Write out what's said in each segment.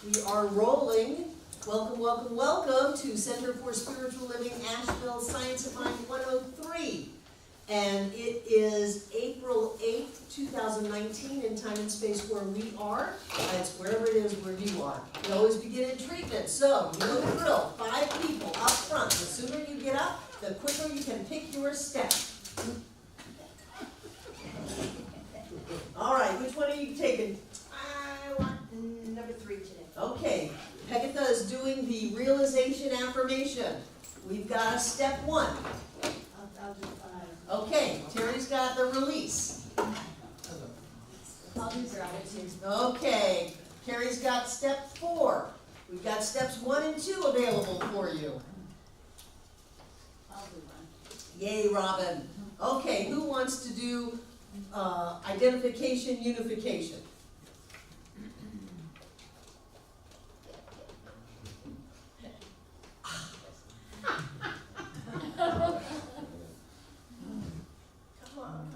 We are rolling. Welcome, welcome, welcome to Center for Spiritual Living, Asheville, Science of Mind 103. And it is April 8th, 2019, in time and space where we are. It's wherever it is where you are. We always begin in treatment. So, you know the drill. 5 people up front. The sooner you get up, the quicker you can pick your step. All right, which one are you taking? I want number 3 today. Okay, Pekatha is doing the realization affirmation. We've got step 1. I'll do 5. Okay, Terry's got the release. I'll do gratitude. Okay, Carrie's got step 4. We've got steps 1 and 2 available for you. I'll do 1. Yay, Robin. Okay, who wants to do identification unification?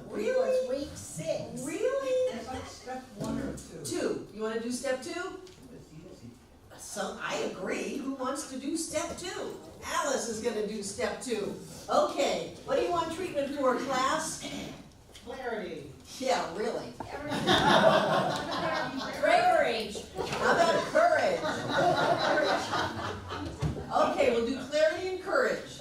Really? Week 6. Really? Step 1 or 2? 2. You want to do step 2? I agree. Who wants to do step 2? Alice is going to do step 2. Okay. What do you want treatment for, class? Clarity. Yeah, really. Bravery. How about courage? Okay, we'll do clarity and courage.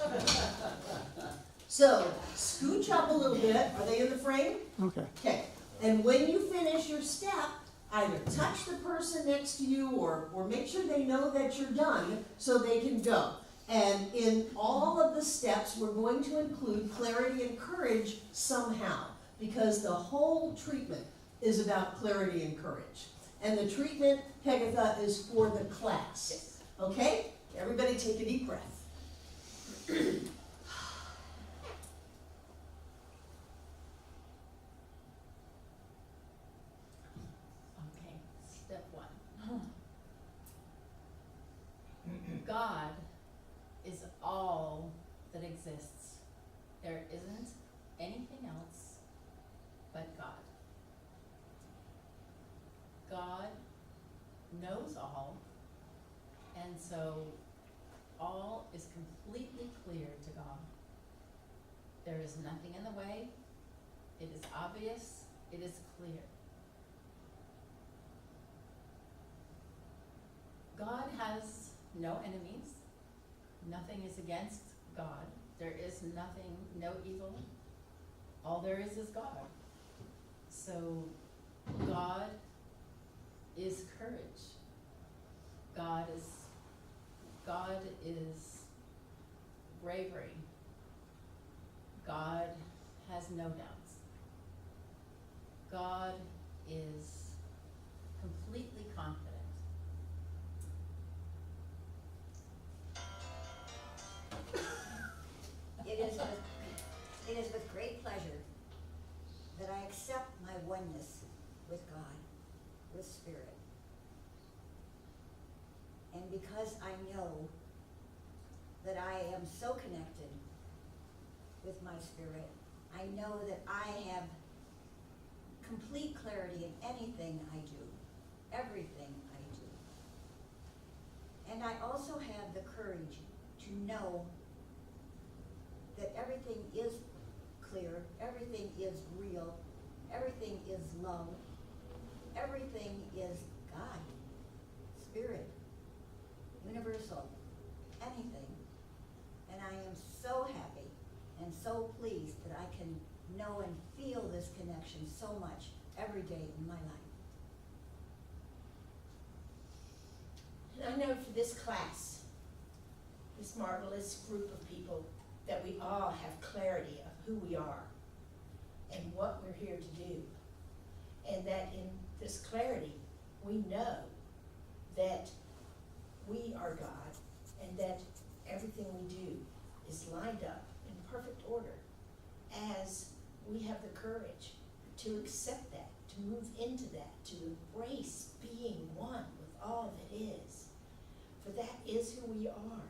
So, scooch up a little bit. Are they in the frame? Okay. Okay. And when you finish your step, either touch the person next to you or make sure they know that you're done so they can go. And in all of the steps, we're going to include clarity and courage somehow, because the whole treatment is about clarity and courage. And the treatment, Pekatha, is for the class. Okay? Everybody take a deep breath. Okay, step 1. God is all that exists. There isn't anything else but God. God knows all, and so all is completely clear to God. There is nothing in the way. It is obvious. It is clear. God has no enemies. Nothing is against God. There is nothing, no evil. All there is God. So God is courage. God is bravery. God has no doubts. God is completely confident. It is with great pleasure that I accept my oneness with God, with Spirit. And because I know that I am so connected with my Spirit, I know that I have complete clarity in anything I do, everything I do. And I also have the courage to know that everything is clear, everything is real, everything is love, everything is God, Spirit, universal, anything. And I am so happy and so pleased that I can know and feel this connection so much every day in my life. And I know for this class, this marvelous group of people, that we all have clarity of who we are and what we're here to do. And that in this clarity, we know that we are God and that everything we do is lined up in perfect order as we have the courage to accept that, to move into that, to embrace being one with all that is. For that is who we are.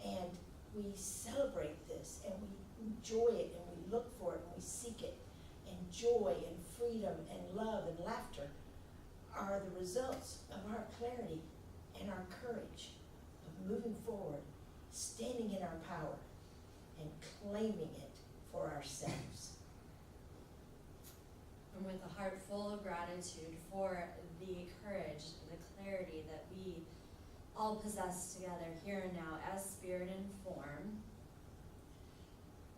And we celebrate this and we enjoy it and we look for it and we seek it. And joy and freedom and love and laughter are the results of our clarity and our courage of moving forward, standing in our power, and claiming it for ourselves. And with a heart full of gratitude for the courage, the clarity that we all possess together here and now as spirit and form.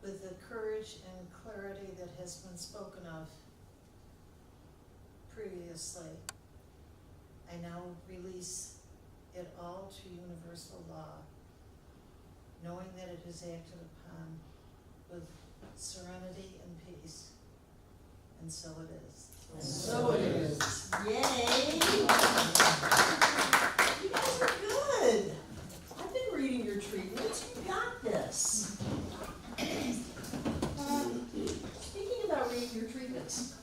With the courage and clarity that has been spoken of previously, I now release it all to universal law, knowing that it is acted upon with serenity and peace. And so it is. And so it is. Yay! You guys are good. I've been reading your treatments. You got this. Speaking about reading your treatments.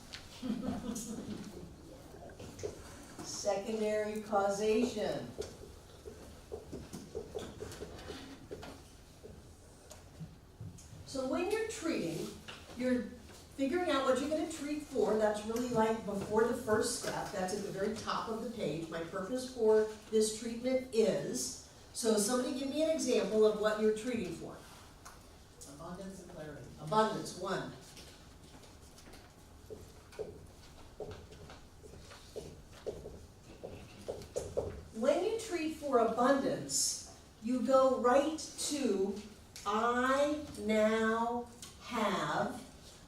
Secondary causation. So when you're treating, you're figuring out what you're going to treat for. That's really like before the first step. That's at the very top of the page. My purpose for this treatment is. So somebody give me an example of what you're treating for. Abundance and clarity. Abundance, one. When you treat for abundance, you go right to, I now have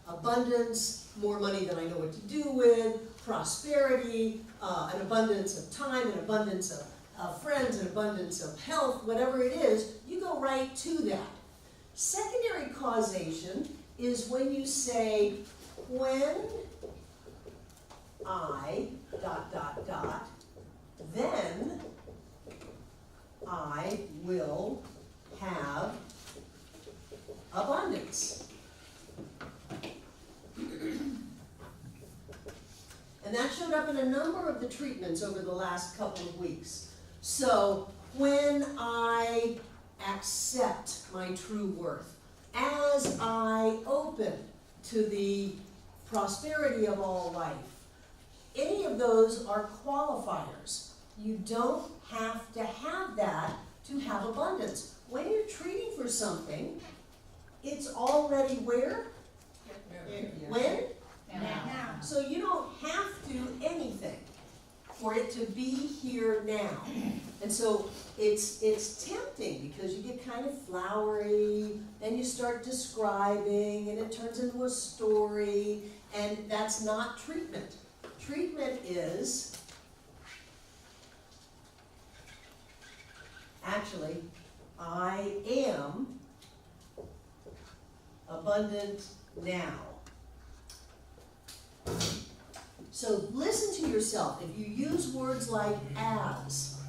abundance, more money than I know what to do with, prosperity, an abundance of time, an abundance of friends, an abundance of health, whatever it is, you go right to that. Secondary causation is when you say, when I, ... then I will have abundance. And that showed up in a number of the treatments over the last couple of weeks. So, when I accept my true worth, as I open to the prosperity of all life, any of those are qualifiers. You don't have to have that to have abundance. When you're treating for something, it's already where? When? Now. So you don't have to do anything for it to be here now. And so it's tempting because you get kind of flowery, then you start describing and it turns into a story, and that's not treatment. Treatment is actually, I am abundant now. So listen to yourself. If you use words like as,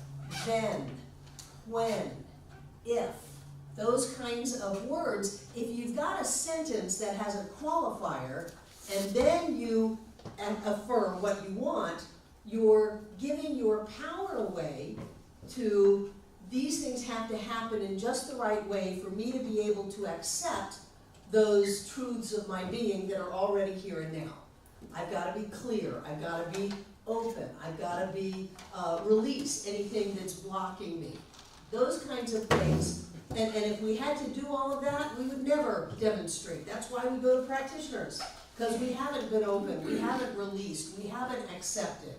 then, when, if, those kinds of words, if you've got a sentence that has a qualifier and then you affirm what you want, you're giving your power away to these things have to happen in just the right way for me to be able to accept those truths of my being that are already here and now. I've got to be clear. I've got to be open. I've got to be release anything that's blocking me. Those kinds of things. And if we had to do all of that, we would never demonstrate. That's why we go to practitioners. Because we haven't been open. We haven't released. We haven't accepted.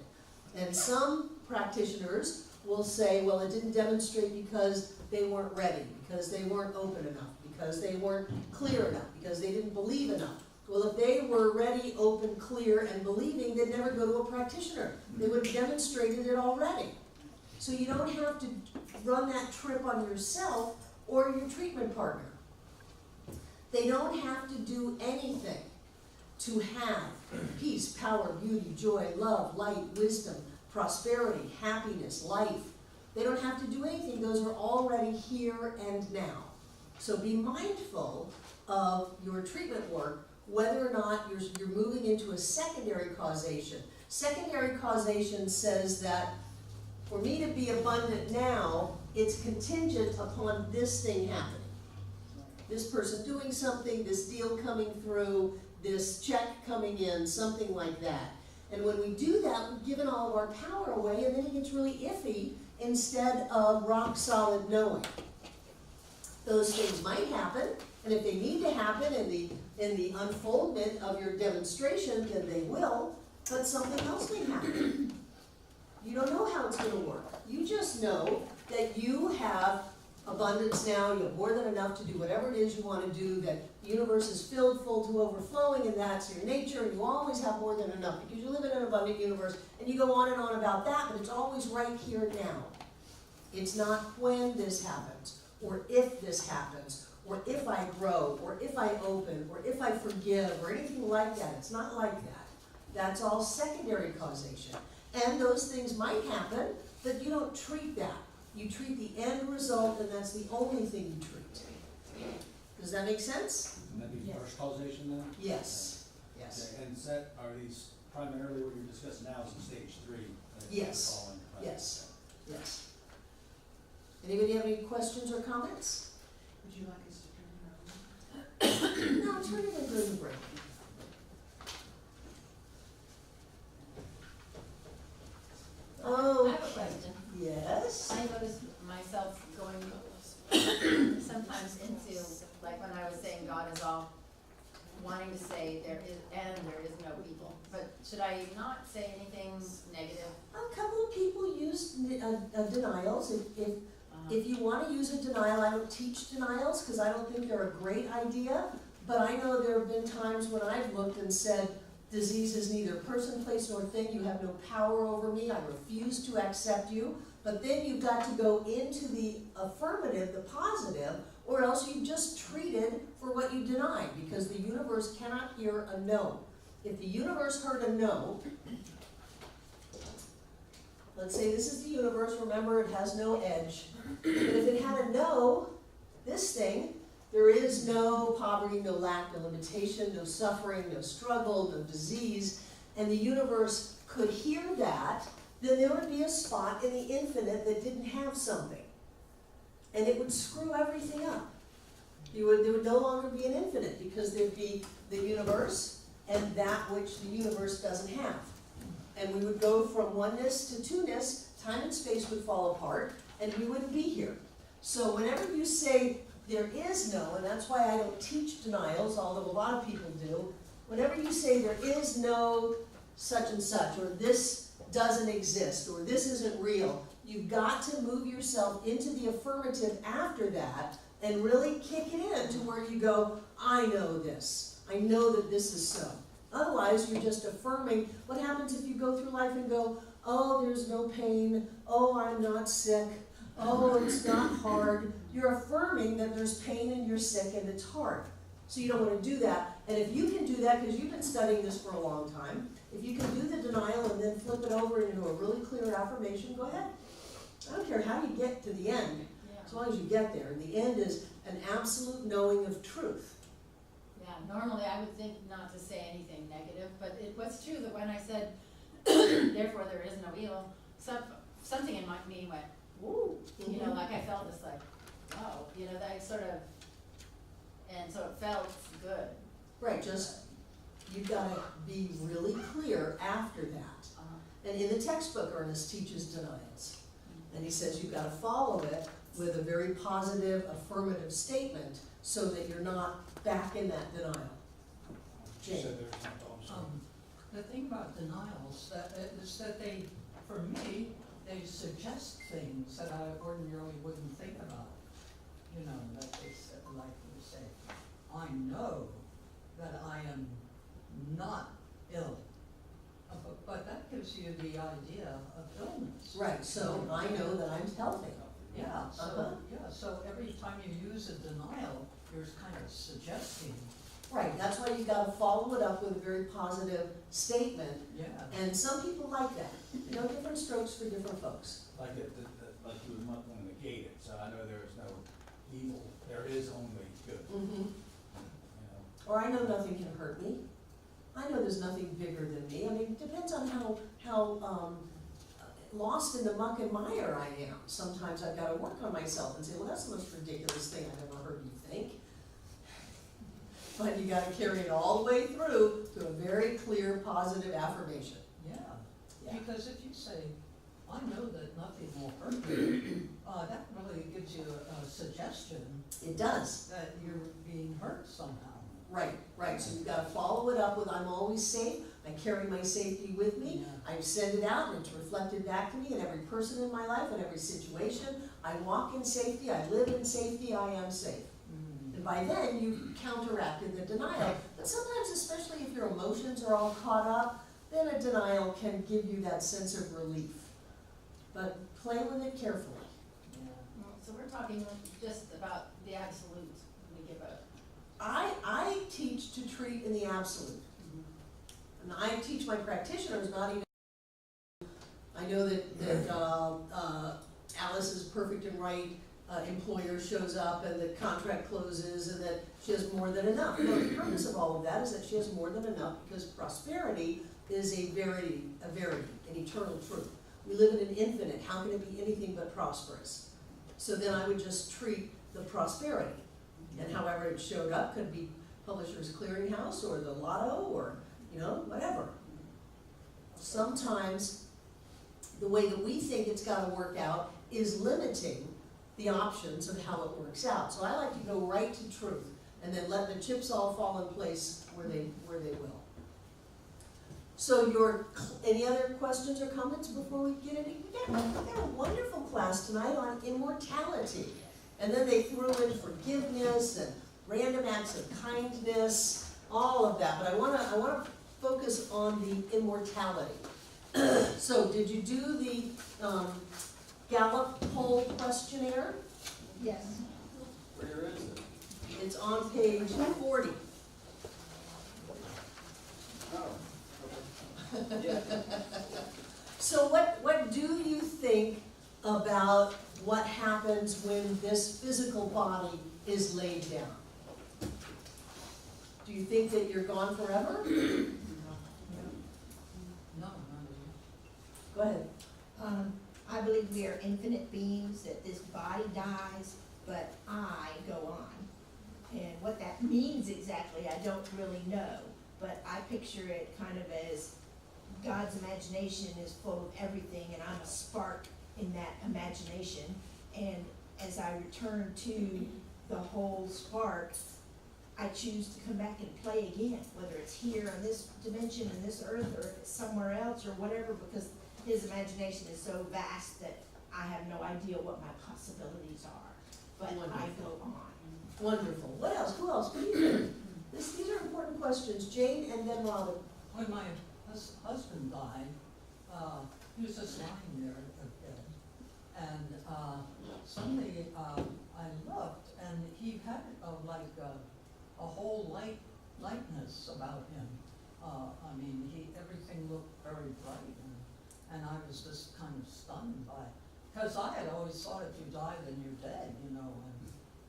And some practitioners will say, well, it didn't demonstrate because they weren't ready, because they weren't open enough, because they weren't clear enough, because they didn't believe enough. Well, if they were ready, open, clear, and believing, they'd never go to a practitioner. They would have demonstrated it already. So you don't have to run that trip on yourself or your treatment partner. They don't have to do anything to have peace, power, beauty, joy, love, light, wisdom, prosperity, happiness, life. They don't have to do anything. Those are already here and now. So be mindful of your treatment work, whether or not you're moving into a secondary causation. Secondary causation says that for me to be abundant now, it's contingent upon this thing happening. This person doing something, this deal coming through, this check coming in, something like that. And when we do that, we've given all of our power away, and then it gets really iffy, instead of rock solid knowing. Those things might happen, and if they need to happen in the unfoldment of your demonstration, then they will, but something else may happen. You don't know how it's gonna work. You just know that you have abundance now, you have more than enough to do whatever it is you wanna do, that the universe is filled full to overflowing, and that's your nature, and you always have more than enough, because you live in an abundant universe, and you go on and on about that, but it's always right here now. It's not when this happens, or if this happens, or if I grow, or if I open, or if I forgive, or anything like that. It's not like that. That's all secondary causation. And those things might happen, but you don't treat that. You treat the end result, and that's the only thing you treat. Does that make sense? And that'd be Yes. first causation then? Yes, yes, Okay, and is that, are these primarily what you're discussing now is in stage 3? that you're Yes. calling, right? yes, yes. Anybody have any questions or comments? Would you like us to turn it around? No, turn it in during the break. I have a question. Yes? I notice myself going sometimes into, like when I was saying God is all, wanting to say there is no evil. But should I not say anything negative? A couple of people use denials. If you want to use a denial, I don't teach denials because I don't think they're a great idea. But I know there have been times when I've looked and said, disease is neither person, place, nor thing. You have no power over me. I refuse to accept you. But then you've got to go into the affirmative, the positive, or else you've just treated for what you denied, because the universe cannot hear a no. If the universe heard a no, let's say this is the universe, remember it has no edge. But if it had a no, this thing, there is no poverty, no lack, no limitation, no suffering, no struggle, no disease, and the universe could hear that, then there would be a spot in the infinite that didn't have something. And it would screw everything up. There would no longer be an infinite, because there'd be the universe and that which the universe doesn't have. And we would go from oneness to two-ness, time and space would fall apart, and we wouldn't be here. So whenever you say there is no, and that's why I don't teach denials, although a lot of people do, whenever you say there is no such and such, or this doesn't exist, or this isn't real, you've got to move yourself into the affirmative after that and really kick it in to where you go, I know this. I know that this is so. Otherwise, you're just affirming. What happens if you go through life and go, oh, there's no pain, oh, I'm not sick, oh, it's not hard. You're affirming that there's pain and you're sick and it's hard. So you don't want to do that. And if you can do that, because you've been studying this for a long time, if you can do the denial and then flip it over into a really clear affirmation, go ahead. I don't care how you get to the end, as long as you get there. And the end is an absolute knowing of truth. Yeah, normally I would think not to say anything negative, but it was true that when I said, therefore there is no evil, something in me went, woo, you know, like I felt this like, oh, you know, that sort of, and so it felt good. Right, just, you've got to be really clear after that. And in the textbook, Ernest teaches denials. And he says you've got to follow it with a very positive, affirmative statement so that you're not back in that denial. She Jane. said there's no problem, so. The thing about denials is that they, for me, they suggest things that I ordinarily wouldn't think about. You know, that they said, like you say, I know that I am not ill. But that gives you the idea of illness. Right, so I know that I'm healthy. Yeah, Uh-huh. so every time you use a denial, you're kind of suggesting, Right, that's why you got to follow it up with a very positive statement. yeah. And some people like that. You know, different strokes for different folks. Like like you would want to negate it, so I know there is no evil, there is only good, Mm-hmm. you know. Or I know nothing can hurt me. I know there's nothing bigger than me. I mean, it depends on how lost in the muck and mire I am. Sometimes I've got to work on myself and say, well, that's the most ridiculous thing I've ever heard you think. But you got to carry it all the way through to a very clear, positive affirmation. Yeah, Yeah. because if you say, I know that nothing will hurt you, that really gives you a suggestion It does. that you're being hurt somehow. Right, right, so you've gotta follow it up with, I'm always safe, I carry my safety with me, Yeah. I send it out, and it's reflected back to me in every person in my life, in every situation. I walk in safety, I live in safety, I am safe. Mm. And by then, you've counteracted the denial, but sometimes, especially if your emotions are all caught up, then a denial can give you that sense of relief. But play with it carefully. Yeah. So we're talking just about the absolute, we give a. I teach to treat in the absolute. And I teach my practitioners not even, I know that Alice's perfect and right employer shows up and the contract closes and that she has more than enough. No, the purpose of all of that is that she has more than enough because prosperity is a verity, an eternal truth. We live in an infinite, how can it be anything but prosperous? So then I would just treat the prosperity. And however it showed up, could be Publishers Clearinghouse or the Lotto or, whatever. Sometimes the way that we think it's gotta work out is limiting the options of how it works out. So I like to go right to truth and then let the chips all fall in place where they will. So any other questions or comments before we get into, we got a wonderful class tonight on immortality. And then they threw in forgiveness and random acts of kindness, all of that. But I wanna focus on the immortality. So did you do the Gallup poll questionnaire? Yes. Where is it? It's on page 40. Oh, okay. Yeah. So what do you think about what happens when this physical body is laid down? Do you think that you're gone forever? No, not Go ahead. I believe we are infinite beings, that this body dies, but I go on. And what that means exactly, I don't really know, but I picture it kind of as God's imagination is full of everything, and I'm a spark in that imagination. And as I return to the whole spark, I choose to come back and play again, whether it's here on this dimension, in this earth, or if it's somewhere else or whatever, because his imagination is so vast that I have no idea what my possibilities are, but I go on. Wonderful. What else? Who else? What do you think? These are important questions. Jane and then Robin. When my husband died, he was just lying there at the bed, and suddenly I looked, and he had a whole lightness about him. I mean, everything looked very bright, and I was just kind of stunned by it. Because I had always thought if you die, then you're dead,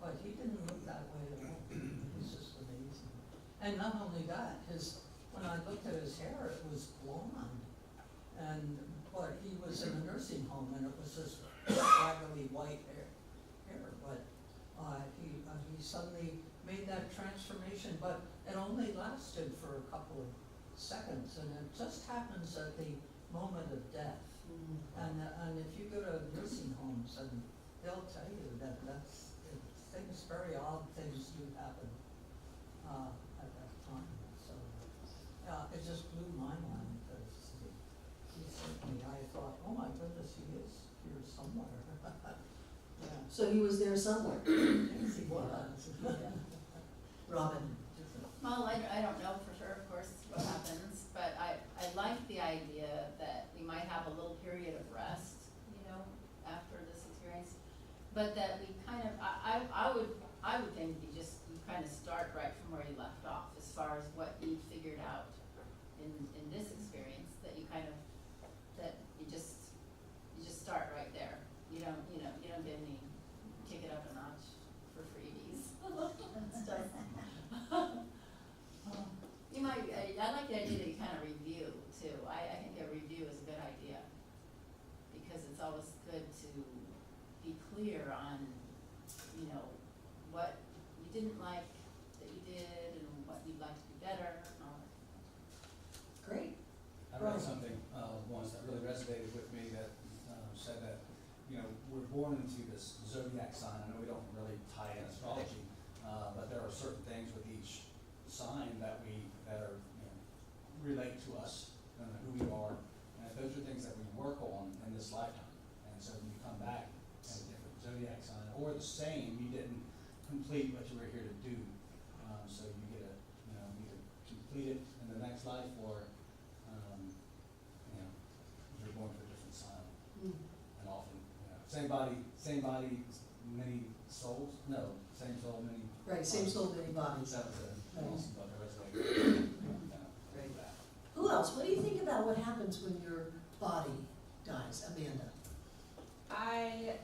but he didn't look that way at all. It was just amazing. And not only that, when I looked at his hair, it was blonde. But he was in a nursing home, and it was just scraggly white hair. But he suddenly made that transformation, but it only lasted for a couple of seconds, and it just happens at the moment of death. And if you go to nursing homes, and they'll tell you that very odd things do happen at that time. So it just blew my mind, because he certainly, I thought, oh my goodness, he is here somewhere. Yeah. So he was there somewhere. Yes, he was. Robin. Well, I don't know for sure, of course, what happens, but I like the idea that we might have a little period of rest, after this experience, but that we kind of, I would think you kind of start right from where you left off, as far as what you figured out in this experience, that you kind of, that you just start right there. You don't get any, kick it up a notch for freebies. It's just, you might, I like the idea that you kind of review too. I think a review is a good idea, because it's always good to be clear on, what you didn't like that you did, and what you'd like to do better, and all that. Great. I read something once that really resonated with me, that said that, you know, we're born into this zodiac sign. I know we don't really tie in astrology, but there are certain things with each sign that are, you know, relate to us and who we are. And those are things that we work on in this lifetime. And so when you come back as a different zodiac sign, or the same, you didn't complete what you were here to do. So you get to, you know, either complete it in the next life, or, you know, you're born for a different sign. And often, you know, same body, many souls? No, same soul, many. Right, same soul, many bodies. That was an Right. awesome book, I resonated with Right. that. Who else? What do you think about what happens when your body dies, Amanda? I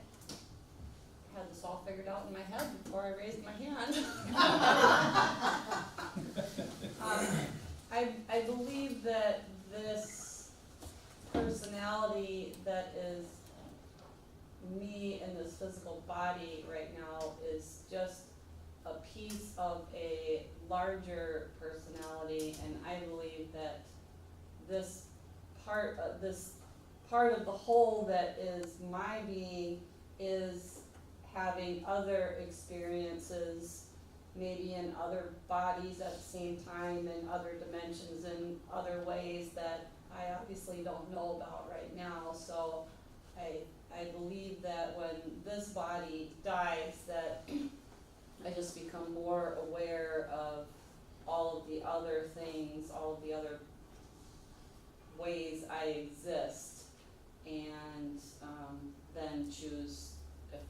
had this all figured out in my head before I raised my hand. I believe that this personality that is me in this physical body right now is just a piece of a larger personality, and I believe that this part of the whole that is my being is having other experiences, maybe in other bodies at the same time, in other dimensions, in other ways that I obviously don't know about right now. So I believe that when this body dies, that I just become more aware of all of the other things, all of the other ways I exist, and then choose if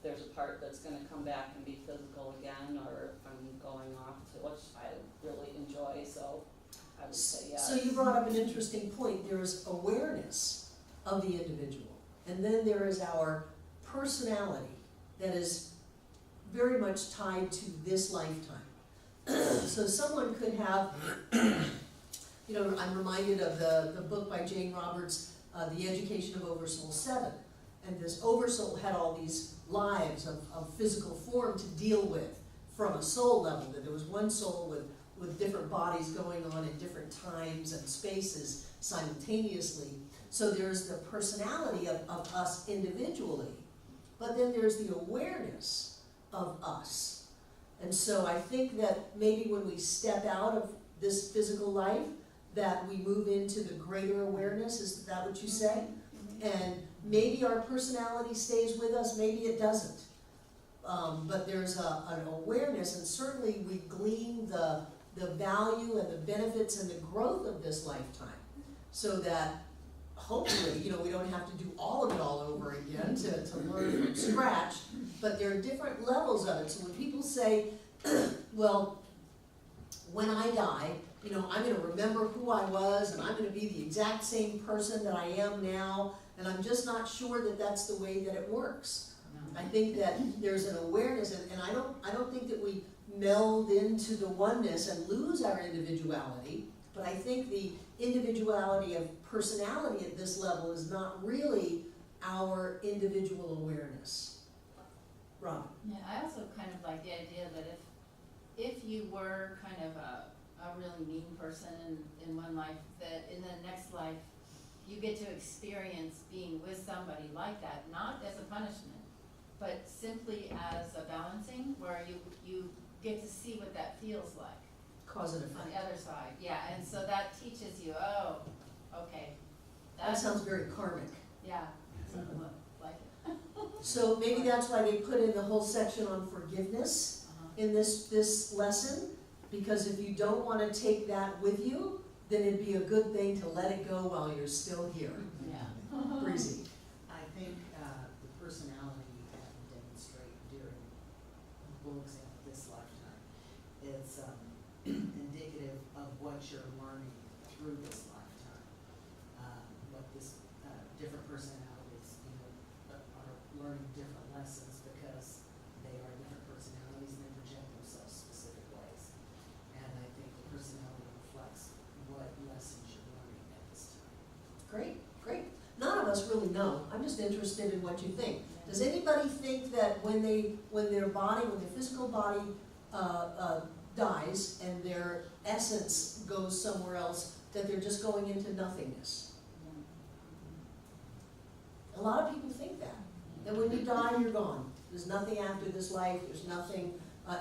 there's a part that's gonna come back and be physical again, or if I'm going off to, which I really enjoy, so I would say yes. So you brought up an interesting point. There is awareness of the individual, and then there is our personality that is very much tied to this lifetime. So someone could have, you know, I'm reminded of the book by Jane Roberts, The Education of Oversoul 7. And this Oversoul had all these lives of physical form to deal with from a soul level. That there was one soul with different bodies going on in different times and spaces simultaneously. So there's the personality of us individually, but then there's the awareness of us. And so I think that maybe when we step out of this physical life, that we move into the greater awareness. Is that what you say? And maybe our personality stays with us, maybe it doesn't. But there's an awareness, and certainly we glean the value and the benefits and the growth of this lifetime, so that hopefully, you know, we don't have to do all of it all over again to learn from scratch, but there are different levels of it. So when people say, well, when I die, you know, I'm gonna remember who I was, and I'm gonna be the exact same person that I am now, and I'm just not sure that that's the way that it works. I think that there's an awareness, and I don't think that we meld into the oneness and lose our individuality, but I think the individuality of personality at this level is not really our individual awareness. Robin? Yeah, I also kind of like the idea that if you were kind of a really mean person in one life, that in the next life you get to experience being with somebody like that, not as a punishment, but simply as a balancing, where you get to see what that feels like. Cause and On effect. the other side, yeah, and so that teaches you, oh, okay. That sounds very karmic. Yeah, something like it. So maybe that's why they put in the whole section on forgiveness in this lesson, because if you don't want to take that with you, then it'd be a good thing to let it go while you're still here. Yeah. Breezy. I think the personality you have to demonstrate during, we'll example this lifetime, is indicative of what you're learning through this lifetime. What this different personalities, you know, are learning different lessons because they are different personalities and they project themselves specific ways. And I think the personality reflects what lessons you're learning at this time. Great, great. None of us really know. I'm just interested in what you think. Does anybody think that when their physical body dies and their essence goes somewhere else, that they're just going into nothingness? lot of people think that when you die, you're gone. There's nothing after this life, there's nothing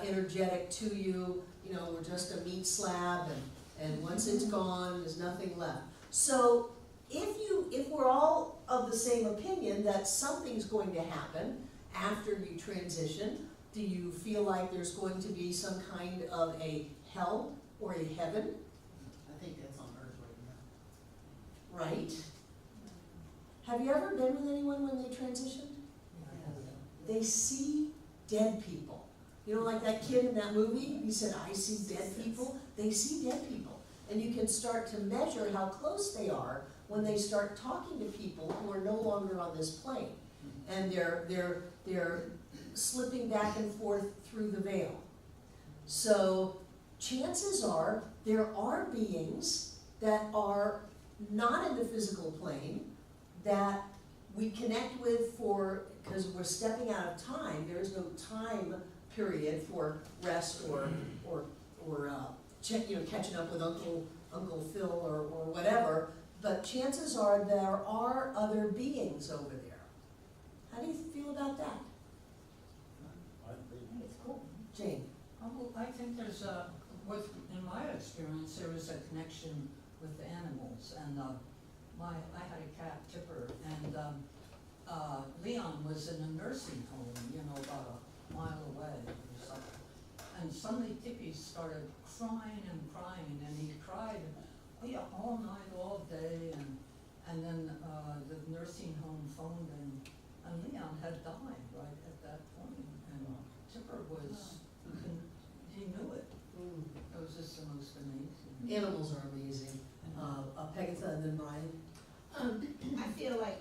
energetic to you, you know, we're just a meat slab, and once it's gone, there's nothing left. So if we're all of the same opinion that something's going to happen after you transition, do you feel like there's going to be some kind of a hell or a heaven, I think that's on Earth right now. right? Have you ever been with anyone when they transitioned? They see dead people. You know, like that kid in that movie, he said, I see dead people. They see dead people. And you can start to measure how close they are when they start talking to people who are no longer on this plane. And they're slipping back and forth through the veil. So chances are there are beings that are not in the physical plane that we connect with because we're stepping out of time. There is no time period for rest or catching up with Uncle Phil or whatever. But chances are there are other beings over there. How do you feel about that? I agree. It's cool. Jane? Well, I think there's in my experience, there is a connection with the animals, and I had a cat, Tipper, and Leon was in a nursing home, you know, about a mile away or something. And suddenly Tippy started crying, and he cried all night, all day, and then the nursing home phoned, and Leon had died right at that point, and Tipper was, he knew it. It was just the most amazing. Animals are amazing. Pegatha and then Brian. I feel like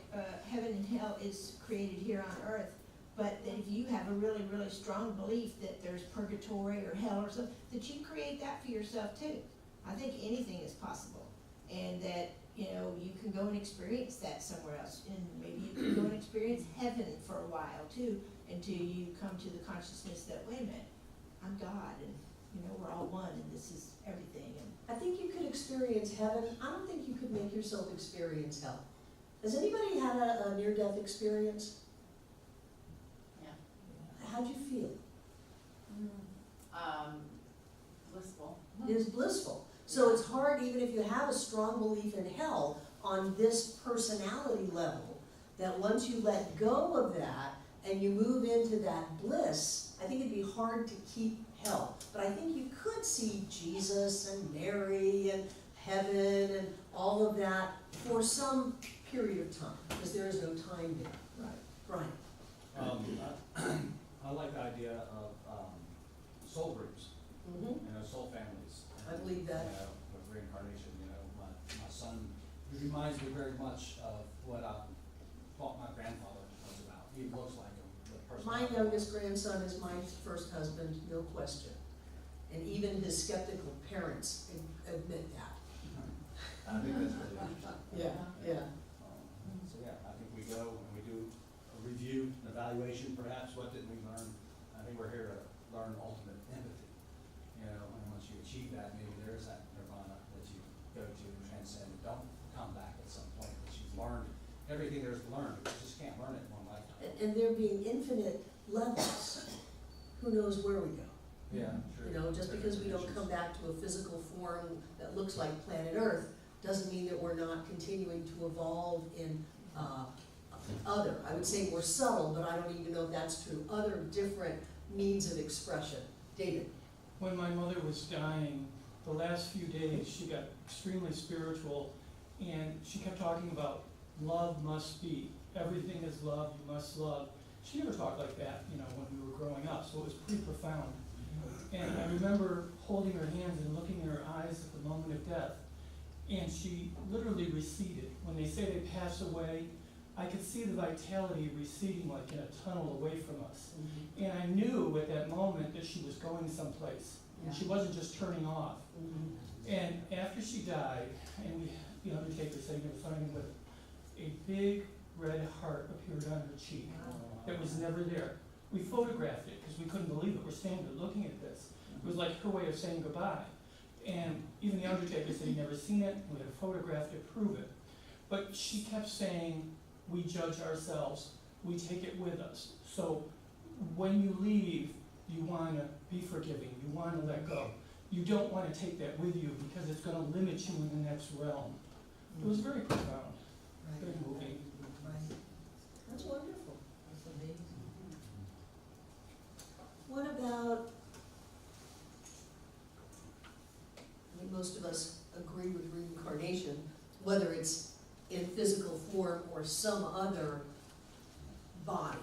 heaven and hell is created here on earth, but that if you have a really, really strong belief that there's purgatory or hell or something, that you create that for yourself too. I think anything is possible, and that, you know, you can go and experience that somewhere else, and maybe you can go and experience heaven for a while too, until you come to the consciousness that, wait a minute, I'm God, and you know, we're all one, and this is everything. And I think you could experience heaven. I don't think you could make yourself experience hell. Has anybody had a near-death experience? Yeah. How'd you feel? Blissful. It is blissful. So it's hard, even if you have a strong belief in hell on this personality level, that once you let go of that and you move into that bliss, I think it'd be hard to keep hell. But I think you could see Jesus and Mary and heaven and all of that for some period of time, because there is no time there. right. Brian? I like the idea of soul groups, Mm-hmm. you know, soul families. I believe that. You know, with reincarnation, you know, my son, he reminds me very much of what I thought my grandfather was about. He looks like him, the My personality. youngest grandson is my first husband, no question. And even his skeptical parents admit that. I think that's really interesting. Yeah. So yeah, I think we go and we do a review, an evaluation perhaps, what did we learn? I think we're here to learn ultimate empathy. You know, and once you achieve that, maybe there is that nirvana that you go to and transcend. Don't come back at some point, but you've learned everything there is to learn. You just can't learn it in one lifetime. And there being infinite levels, who knows where we go? Yeah, sure. You know, just because we don't come back to a physical form that looks like planet Earth, doesn't mean that we're not continuing to evolve in I would say we're subtle, but I don't even know if that's true, other different means of expression. David? When my mother was dying, the last few days, she got extremely spiritual, and she kept talking about love must be. Everything is love, you must love. She never talked like that, you know, when we were growing up, so it was pretty profound. And I remember holding her hands and looking in her eyes at the moment of death, and she literally receded. When they say they pass away, I could see the vitality receding like in a tunnel away from us. And I knew at that moment that she was going someplace. And she wasn't just turning off. And after she died, and the undertaker said he never saw anything with it, a big red heart appeared on her cheek that was never there. We photographed it because we couldn't believe it. We're standing there looking at this. It was like her way of saying goodbye. And even the undertaker said he'd never seen it. We had a photograph to prove it. But she kept saying, we judge ourselves, we take it with us. So when you leave, you wanna be forgiving, you wanna let go. You don't wanna take that with you because it's gonna limit you in the next realm. It was very profound, very moving. Right. That's wonderful. That's amazing. What about, I think most of us agree with reincarnation, whether it's in physical form or some other body,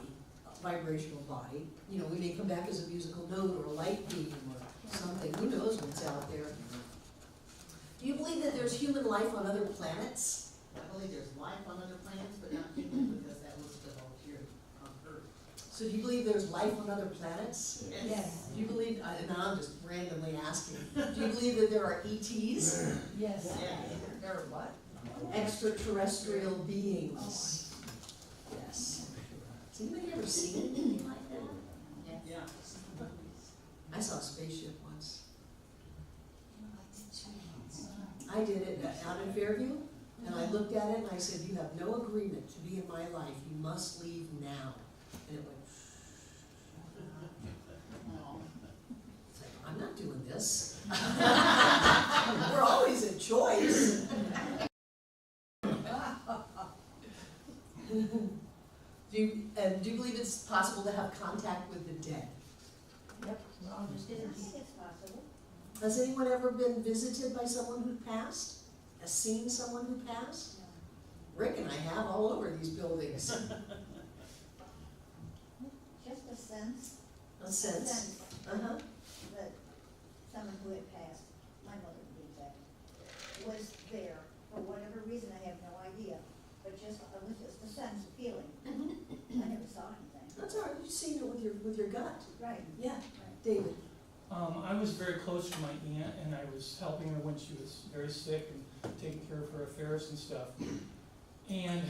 vibrational body. You know, we may come back as a musical note or a light beam or something, who knows what's out there. Do you believe that there's human life on other planets? I believe there's life on other planets, but not human, because that was developed here on Earth. So do you believe there's life on other planets? Yes. Do you believe, and I'm just randomly asking, do you believe that there are ETs? Yes. Yeah. There are what? Extraterrestrial beings? Yes. Has anybody ever seen anything like that? Yeah. I saw a spaceship once. I did it out in Fairview, and I looked at it and I said, you have no agreement to be in my life, you must leave now. And it went, it's like, I'm not doing this. We're always a choice. Do you believe it's possible to have contact with the dead? Yep, we're all just energies. It's possible. Has anyone ever been visited by someone who passed? Has seen someone who passed? Rick and I have all over these buildings. Just a sense. A sense. Uh-huh. That someone who had passed, my mother to be exact, was there for whatever reason, I have no idea, but just, it was just a sense, a feeling. I never saw anything. That's all right, you've seen it with your gut. Right. Yeah, David. I was very close to my aunt, and I was helping her when she was very sick and taking care of her affairs and stuff. And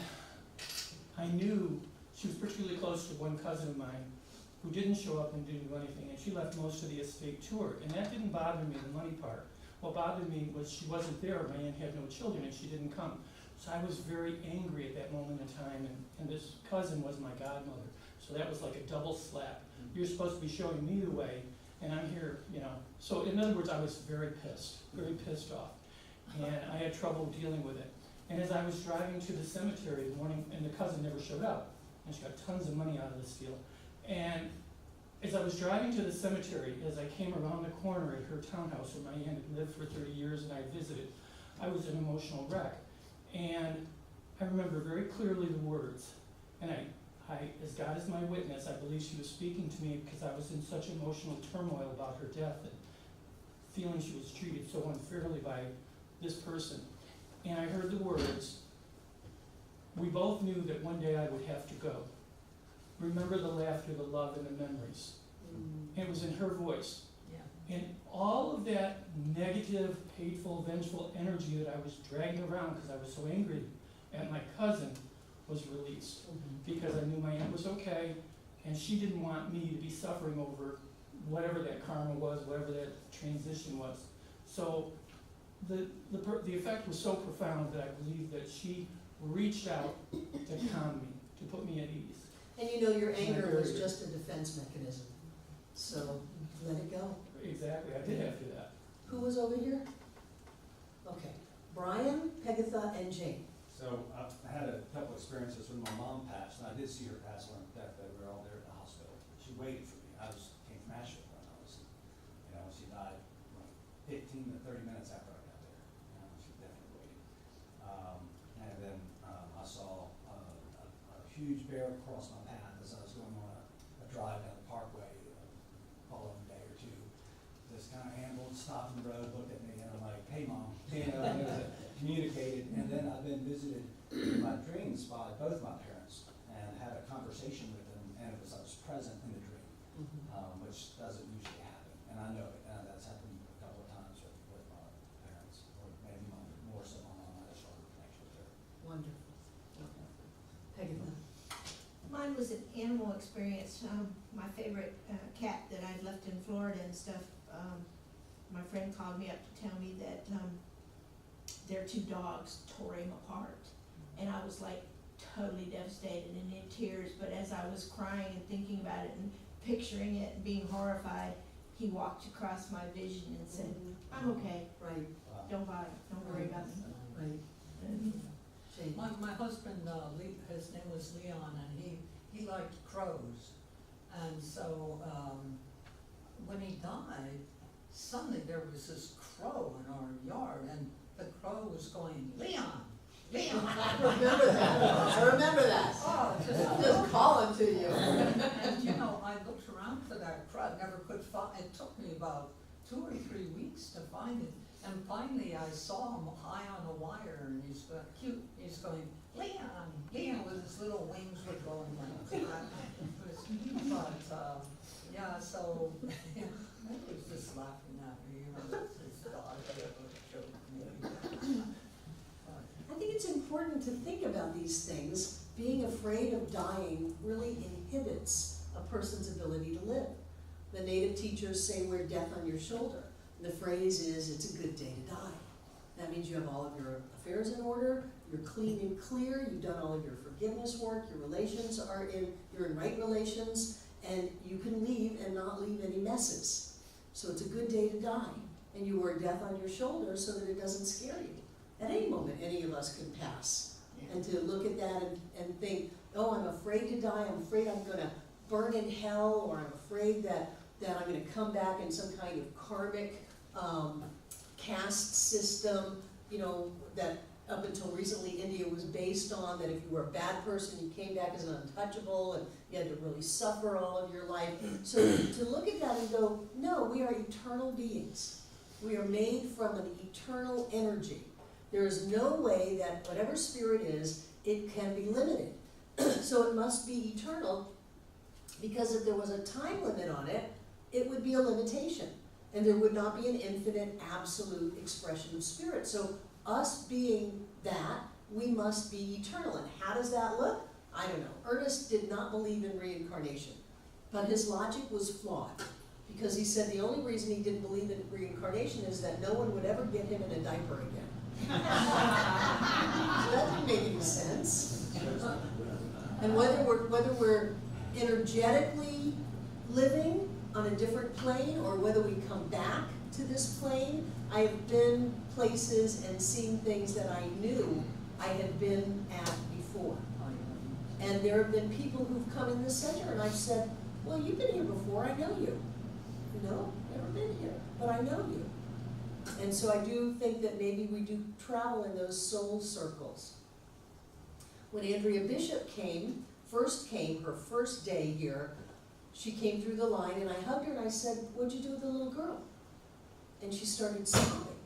I knew she was particularly close to one cousin of mine who didn't show up and didn't do anything, and she left most of the estate to her. And that didn't bother me, the money part. What bothered me was she wasn't there, my aunt had no children, and she didn't come. So I was very angry at that moment in time, and this cousin was my godmother. So that was like a double slap. You're supposed to be showing me the way, and I'm here, you know. So in other words, I was very pissed off. And I had trouble dealing with it. And as I was driving to the cemetery the morning, and the cousin never showed up, and she got tons of money out of this deal. And as I was driving to the cemetery, as I came around the corner at her townhouse where my aunt had lived for 30 years and I visited, I was an emotional wreck. And I remember very clearly the words. And I, as God is my witness, I believe she was speaking to me because I was in such emotional turmoil about her death and feeling she was treated so unfairly by this person. And I heard the words, we both knew that one day I would have to go. Remember the laughter, the love, and the memories. And it was in her voice. Yeah. And all of that negative, hateful, vengeful energy that I was dragging around because I was so angry at my cousin was released. Because I knew my aunt was okay, and she didn't want me to be suffering over whatever that karma was, whatever that transition was. So the effect was so profound that I believe that she reached out to calm me, to put me at ease. And you know your anger was just a defense mechanism. So let it go. Exactly, I did have to do that. Who was over here? Okay. Brian, Pegatha, and Jane. So I had a couple experiences when my mom passed, and I did see her pass on her deathbed. We were all there at the hospital. She waited for me. Came from Asheville when I was, she died 15 to 30 minutes after I got there. She definitely waited. And then I saw a huge bear cross my path as I was going on a drive down the parkway following a day or two. This kind of animal stopped in the road, looked at me, and I'm like, hey, Mom. And communicated, and then I've been visited in my dreams by both my parents and had a conversation with them, and I was present in the dream, which doesn't usually happen, and I know it, and that's happened a couple of times with my parents, or maybe more so my mom. I had a stronger connection with her. Wonderful. Pegatha. Mine was an animal experience. My favorite cat that I'd left in Florida and stuff, my friend called me up to tell me that their two dogs tore him apart. And I was like totally devastated and in tears, but as I was crying and thinking about it and picturing it and being horrified, he walked across my vision and said, I'm okay, Right, don't worry about me. right. And Shane. My husband, his name was Leon, and he liked crows. And so, when he died, suddenly there was this crow in our yard, and the crow was going, Leon, Leon. I remember that. Oh, Just calling to you. And you know, I looked around for that crow, never could find, it took me about 2 or 3 weeks to find it. And finally I saw him high on a wire, and he's cute, he's going, Leon, Leon, with his little wings were going like that. But, yeah, so, I was just laughing at me, you know, his dog, I joke maybe. I think it's important to think about these things. Being afraid of dying really inhibits a person's ability to live. The native teachers say wear death on your shoulder. The phrase is, it's a good day to die. That means you have all of your affairs in order, you're clean and clear, you've done all of your forgiveness work, your relations are you're in right relations, and you can leave and not leave any messes. So it's a good day to die. And you wear death on your shoulder so that it doesn't scare you. At any moment, any of us could pass. And to look at that and think, oh, I'm afraid to die, I'm afraid I'm gonna burn in hell, or I'm afraid that I'm gonna come back in some kind of karmic caste system, you know, that up until recently India was based on, that if you were a bad person, you came back as an untouchable and you had to really suffer all of your life. So to look at that and go, no, we are eternal beings. We are made from an eternal energy. There is no way that whatever spirit is, it can be limited. So it must be eternal, because if there was a time limit on it, it would be a limitation. And there would not be an infinite, absolute expression of spirit. So us being that, we must be eternal. And how does that look? I don't know. Ernest did not believe in reincarnation, but his logic was flawed, because he said the only reason he didn't believe in reincarnation is that no one would ever get him in a diaper again. So that didn't make any sense. And whether we're energetically living on a different plane, or whether we come back to this plane, I have been places and seen things that I knew I had been at before. And there have been people who've come in the center, and I've said, well, you've been here before, I know you. No, never been here, but I know you. And so I do think that maybe we do travel in those soul circles. When Andrea Bishop first came, her first day here, she came through the line, and I hugged her and I said, what'd you do with the little girl? And she started sobbing.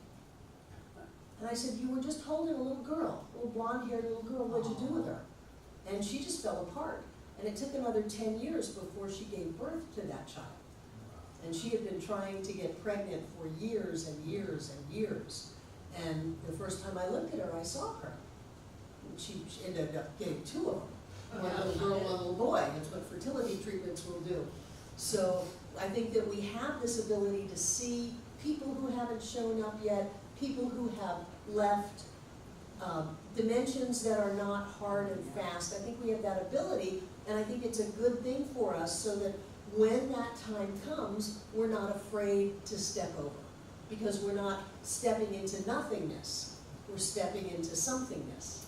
And I said, you were just holding a little girl, a little blonde-haired little girl, what'd you do with her? And she just fell apart. And it took another 10 years before she gave birth to that child. And she had been trying to get pregnant for years and years and years. And the first time I looked at her, I saw her. And she ended up getting 2 of them. One little girl, one little boy. That's what fertility treatments will do. So I think that we have this ability to see people who haven't shown up yet, people who have left, dimensions that are not hard and fast. I think we have that ability, and I think it's a good thing for us, so that when that time comes, we're not afraid to step over, because we're not stepping into nothingness, we're stepping into somethingness.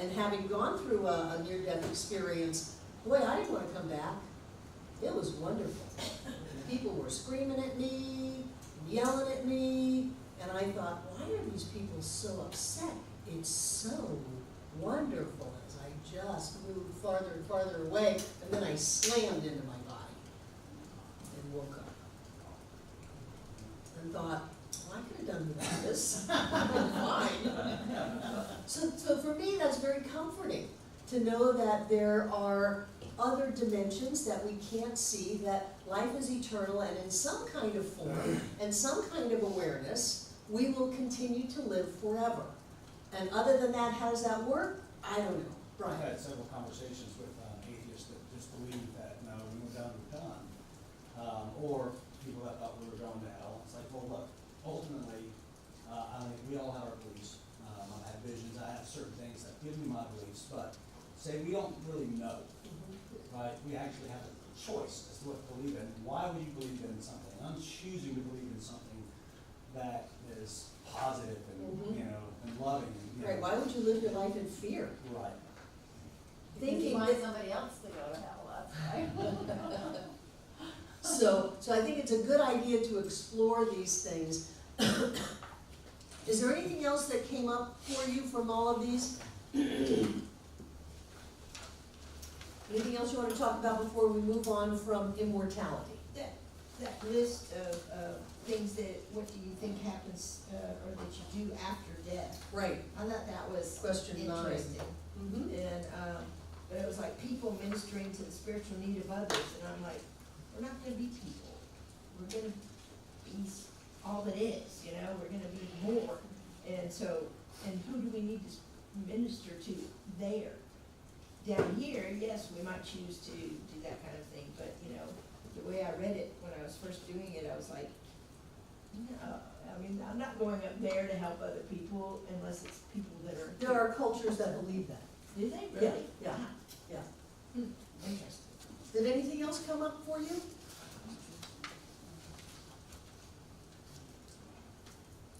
And having gone through a near-death experience, boy, I didn't want to come back. It was wonderful. People were screaming at me, yelling at me, and I thought, why are these people so upset? It's so wonderful, as I just moved farther and farther away, and then I slammed into my body and woke up. And thought, well, I could have done without this. I'm fine. So for me, that's very comforting to know that there are other dimensions that we can't see, that life is eternal, and in some kind of form and some kind of awareness, we will continue to live forever. And other than that, how does that work? I don't know. Brian? I've had several conversations with atheists that just believe that, no, when we're done, we're done. Or people that thought we were going to hell. It's like, well, look, ultimately, I mean, we all have our beliefs. I have visions, I have certain things that give me my beliefs, but say we don't really know, right? We actually have a choice as to what to believe in. Why would you believe in something? I'm choosing to believe in something that is positive and, Mhm. you know, and loving. And, you Right, know, why would you live your life in fear? Right. Because Thinking you want that- somebody else to go to hell, that's right. So I think it's a good idea to explore these things. Is there anything else that came up for you from all of these? Anything else you want to talk about before we move on from immortality? That list of things that, what do you think happens, or that you do after death, Right, I thought that was Question 9. interesting. mm-hmm, And, but it was like people ministering to the spiritual need of others, and I'm like, we're not gonna be people. We're gonna be all that is, you know, we're gonna be more. And so, and who do we need to minister to there? Down here, yes, we might choose to do that kind of thing, but, you know, the way I read it when I was first doing it, I was like, no, I mean, I'm not going up there to help other people unless it's people that are. there are cultures that believe that. Do they really? Yeah, yeah. Interesting. Did anything else come up for you?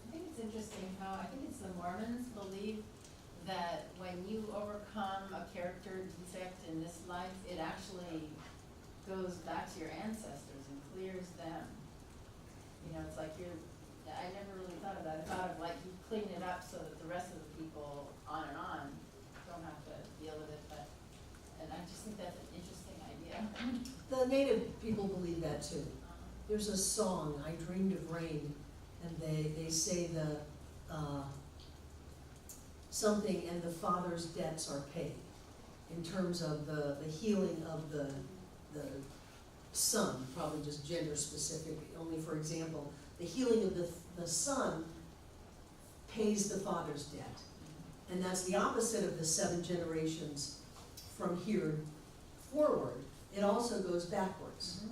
I think it's interesting how, I think it's the Mormons believe that when you overcome a character defect in this life, it actually goes back to your ancestors and clears them. You know, it's like I never really thought of that. I thought of like you clean it up so that the rest of the people on don't have to deal with it, and I just think that's an interesting idea. The native people believe that too. There's a song, I Dreamed of Rain, and they say something, and the father's debts are paid, in terms of the healing of the son, probably just gender specific, only for example, the healing of the son pays the father's debt. And that's the opposite of the 7 generations from here forward. It also goes backwards.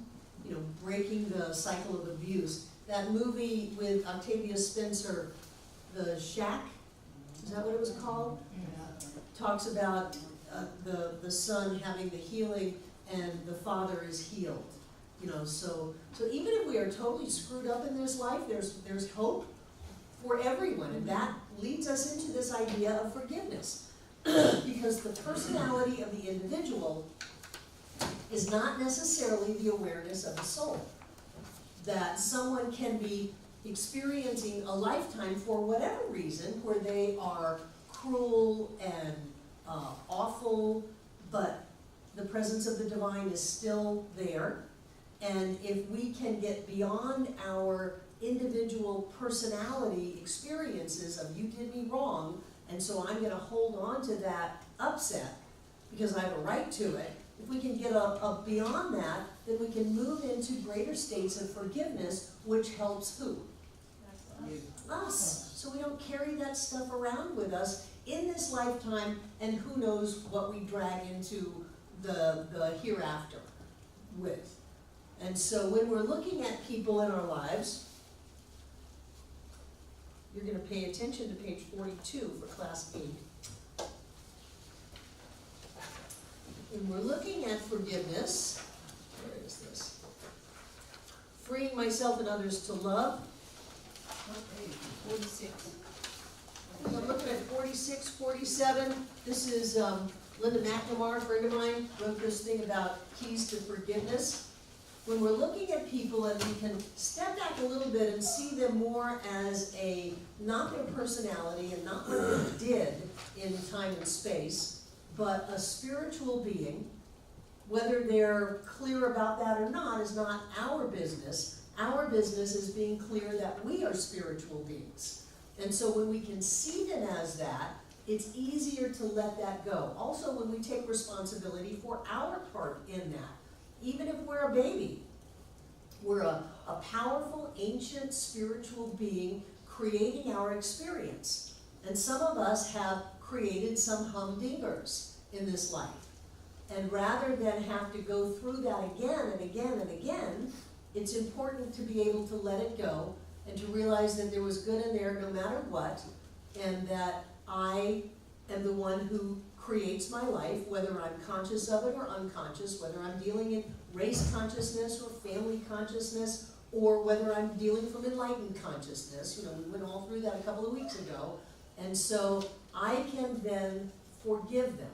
You know, breaking the cycle of abuse. That movie with Octavia Spencer, The Shack, is that what it was called? Talks about the son having the healing and the father is healed. You know, so even if we are totally screwed up in this life, there's hope for everyone, and that leads us into this idea of forgiveness. Because the personality of the individual is not necessarily the awareness of the soul. That someone can be experiencing a lifetime for whatever reason, where they are cruel and awful, but the presence of the divine is still there. And if we can get beyond our individual personality experiences of you did me wrong, and so I'm gonna hold on to that upset because I have a right to it. If we can get up beyond that, then we can move into greater states of forgiveness, which helps who? Us. So we don't carry that stuff around with us in this lifetime, and who knows what we drag into the hereafter with. And so when we're looking at people in our lives, you're going to pay attention to page 42 for class 8. When we're looking at forgiveness, where is this? Freeing myself and others to love. Okay, 46. I'm looking at 46, 47. This is Linda McNamara, a friend of mine, wrote this thing about keys to forgiveness. When we're looking at people and we can step back a little bit and see them more as not their personality and not what they did in time and space, but a spiritual being, whether they're clear about that or not is not our business. Our business is being clear that we are spiritual beings. And so when we can see them as that, it's easier to let that go. Also, when we take responsibility for our part in that. Even if we're a baby, we're a powerful, ancient, spiritual being creating our experience. And some of us have created some humdingers in this life. And rather than have to go through that again and again and again, it's important to be able to let it go and to realize that there was good in there no matter what, and that I am the one who creates my life, whether I'm conscious of it or unconscious, whether I'm dealing in race consciousness or family consciousness, or whether I'm dealing from enlightened consciousness. You know, we went all through that a couple of weeks ago. And so I can then forgive them.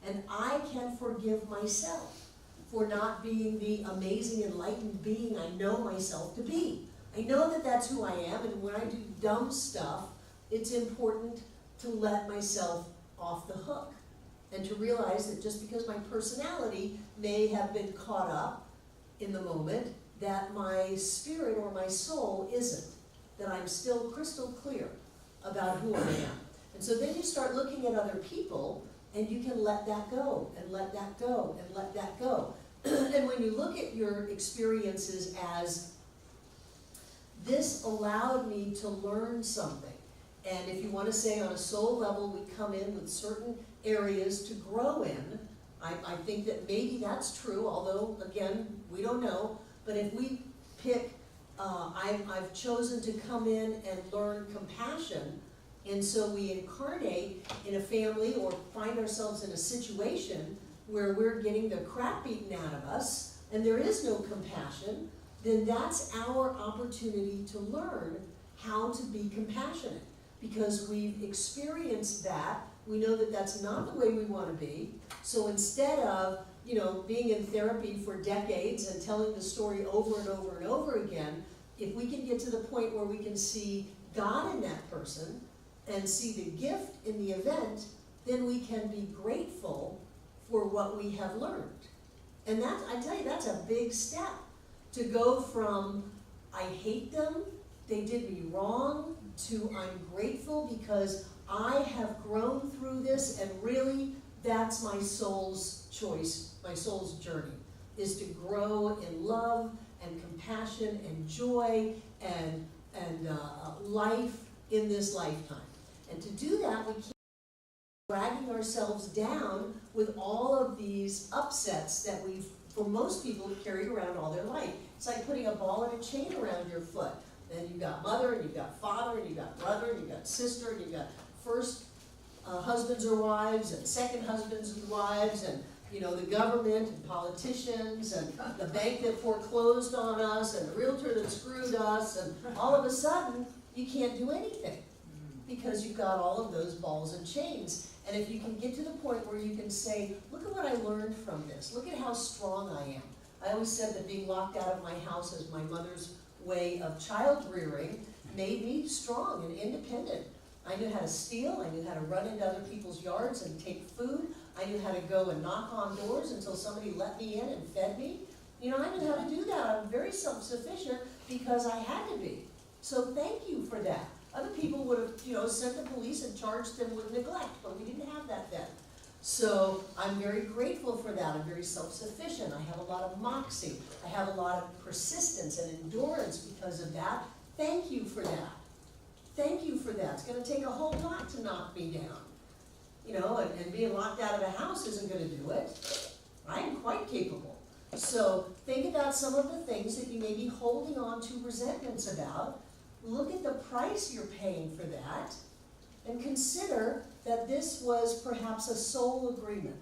And I can forgive myself for not being the amazing enlightened being I know myself to be. I know that that's who I am, and when I do dumb stuff, it's important to let myself off the hook and to realize that just because my personality may have been caught up in the moment, that my spirit or my soul isn't, that I'm still crystal clear about who I am. And so then you start looking at other people, and you can let that go, and let that go, and let that go. And when you look at your experiences as, this allowed me to learn something. And if you want to say on a soul level, we come in with certain areas to grow in, I think that maybe that's true, although, again, we don't know. But if we pick, I've chosen to come in and learn compassion, and so we incarnate in a family or find ourselves in a situation where we're getting the crap beaten out of us, and there is no compassion, then that's our opportunity to learn how to be compassionate. Because we've experienced that, we know that that's not the way we want to be. So instead of, you know, being in therapy for decades and telling the story over and over and over again, if we can get to the point where we can see God in that person and see the gift in the event, then we can be grateful for what we have learned. And that, I tell you, that's a big step. To go from, I hate them, they did me wrong, to I'm grateful because I have grown through this, and really that's my soul's choice, my soul's journey, is to grow in love and compassion and joy and life in this lifetime. And to do that, we keep dragging ourselves down with all of these upsets that we've, for most people, carried around all their life. It's like putting a ball and a chain around your foot. And you've got mother, and you've got father, and you've got brother, and you've got sister, and you've got first husbands or wives, and second husbands and wives, and you know, the government, and politicians, and the bank that foreclosed on us, and the realtor that screwed us, and all of a sudden, you can't do anything because you've got all of those balls and chains. And if you can get to the point where you can say, look at what I learned from this, look at how strong I am. I always said that being locked out of my house as my mother's way of child rearing made me strong and independent. I knew how to steal, I knew how to run into other people's yards and take food, I knew how to go and knock on doors until somebody let me in and fed me. You know, I knew how to do that. I'm very self-sufficient because I had to be. So thank you for that. Other people would have, you know, sent the police and charged them with neglect, but we didn't have that then. So I'm very grateful for that. I'm very self-sufficient. I have a lot of moxie. I have a lot of persistence and endurance because of that. Thank you for that. Thank you for that. It's going to take a whole lot to knock me down. You know, and being locked out of a house isn't going to do it. I'm quite capable. So think about some of the things that you may be holding on to resentments about. Look at the price you're paying for that, and consider that this was perhaps a soul agreement,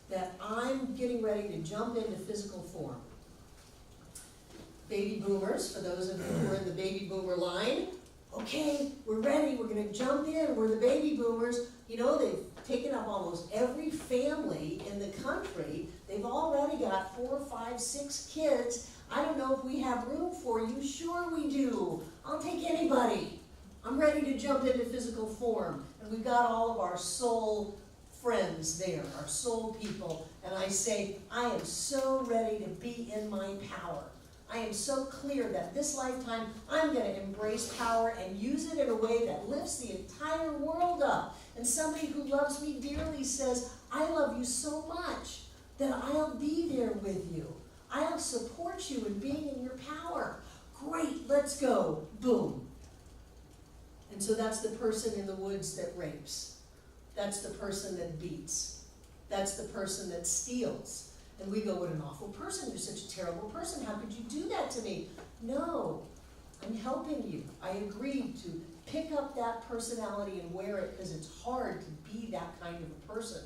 that I'm getting ready to jump into physical form. Baby boomers, for those of you who are in the baby boomer line, okay, we're ready, we're going to jump in, we're the baby boomers. You know, they've taken up almost every family in the country. They've already got 4, 5, 6 kids. I don't know if we have room for you. Sure we do. I'll take anybody. I'm ready to jump into physical form. And we've got all of our soul friends there, our soul people. And I say, I am so ready to be in my power. I am so clear that this lifetime I'm going to embrace power and use it in a way that lifts the entire world up. And somebody who loves me dearly says, I love you so much that I'll be there with you. I'll support you in being in your power. Great, let's go. Boom. And so that's the person in the woods that rapes. That's the person that beats. That's the person that steals. And we go, what an awful person. You're such a terrible person. How could you do that to me? No, I'm helping you. I agreed to pick up that personality and wear it, because it's hard to be that kind of a person.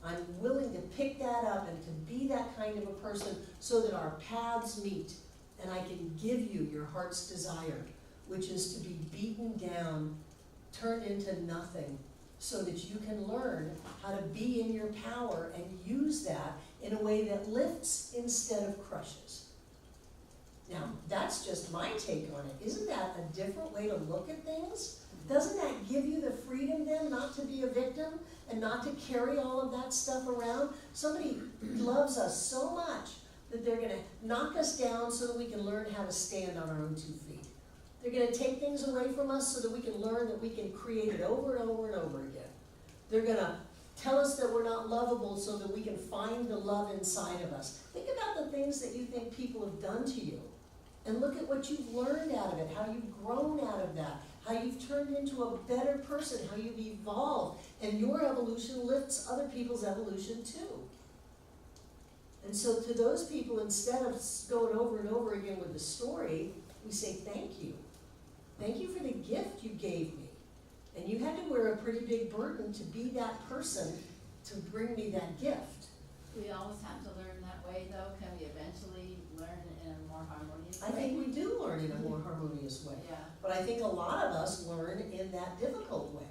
I'm willing to pick that up and to be that kind of a person so that our paths meet, and I can give you your heart's desire, which is to be beaten down, turned into nothing, so that you can learn how to be in your power and use that in a way that lifts instead of crushes. Now, that's just my take on it. Isn't that a different way to look at things? Doesn't that give you the freedom then not to be a victim and not to carry all of that stuff around? Somebody loves us so much that they're gonna knock us down so that we can learn how to stand on our own 2 feet. They're gonna take things away from us so that we can learn that we can create it over and over and over again. They're gonna tell us that we're not lovable so that we can find the love inside of us. Think about the things that you think people have done to you, and look at what you've learned out of it, how you've grown out of that, how you've turned into a better person, how you've evolved, and your evolution lifts other people's evolution too. And so to those people, instead of going over and over again with the story, we say thank you. Thank you for the gift you gave me. And you had to wear a pretty big burden to be that person, to bring me that gift. We always have to learn that way, though. Can we eventually learn in a more harmonious way? I think we do learn in a more harmonious way. Yeah. But I think a lot of us learn in that difficult way.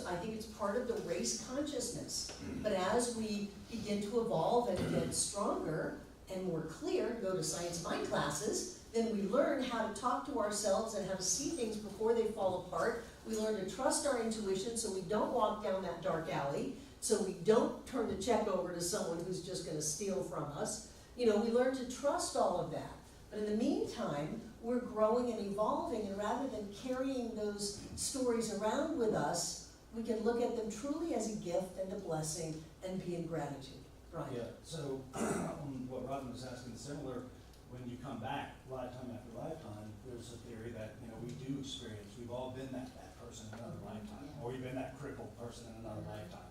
I think it's part of the race consciousness. But as we begin to evolve and get stronger and more clear, go to science mind classes, then we learn how to talk to ourselves and how to see things before they fall apart. We learn to trust our intuition so we don't walk down that dark alley, so we don't turn the check over to someone who's just gonna steal from us. You know, we learn to trust all of that. But in the meantime, we're growing and evolving, and rather than carrying those stories around with us, we can look at them truly as a gift and a blessing and be in gratitude. Right? Yeah, so on what Robin was asking, similar, when you come back lifetime after lifetime, there's a theory that, you know, we do experience, we've all been that person in another lifetime, or we've been that crippled person in another lifetime.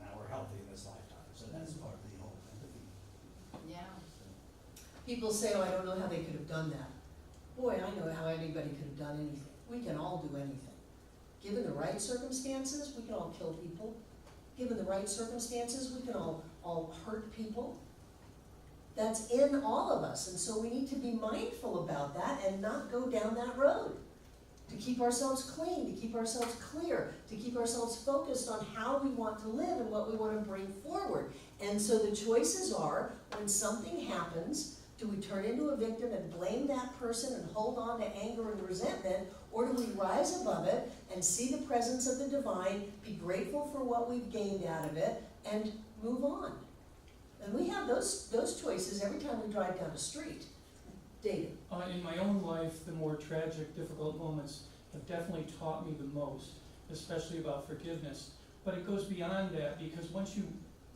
Now we're healthy in this lifetime, so that's part of the whole empathy. Yeah. People say, oh, I don't know how they could have done that. Boy, I know how anybody could have done anything. We can all do anything. Given the right circumstances, we can all kill people. Given the right circumstances, we can all hurt people. That's in all of us, and so we need to be mindful about that and not go down that road. To keep ourselves clean, to keep ourselves clear, to keep ourselves focused on how we want to live and what we want to bring forward. And so the choices are, when something happens, do we turn into a victim and blame that person and hold on to anger and resentment, or do we rise above it and see the presence of the divine, be grateful for what we've gained out of it, and move on? And we have those choices every time we drive down a street. David? In my own life, the more tragic, difficult moments have definitely taught me the most, especially about forgiveness. But it goes beyond that, because once you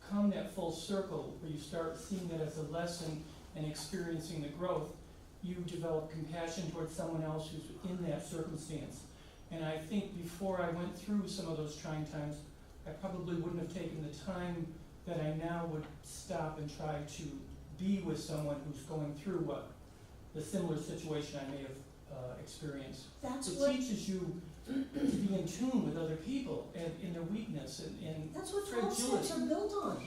come that full circle, where you start seeing it as a lesson and experiencing the growth, you develop compassion towards someone else who's in that circumstance. And I think before I went through some of those trying times, I probably wouldn't have taken the time that I now would stop and try to be with someone who's going through the similar situation I may have experienced. That's It what teaches you to be in tune with other people and in their weakness and that's what 12 fragility. steps are built on.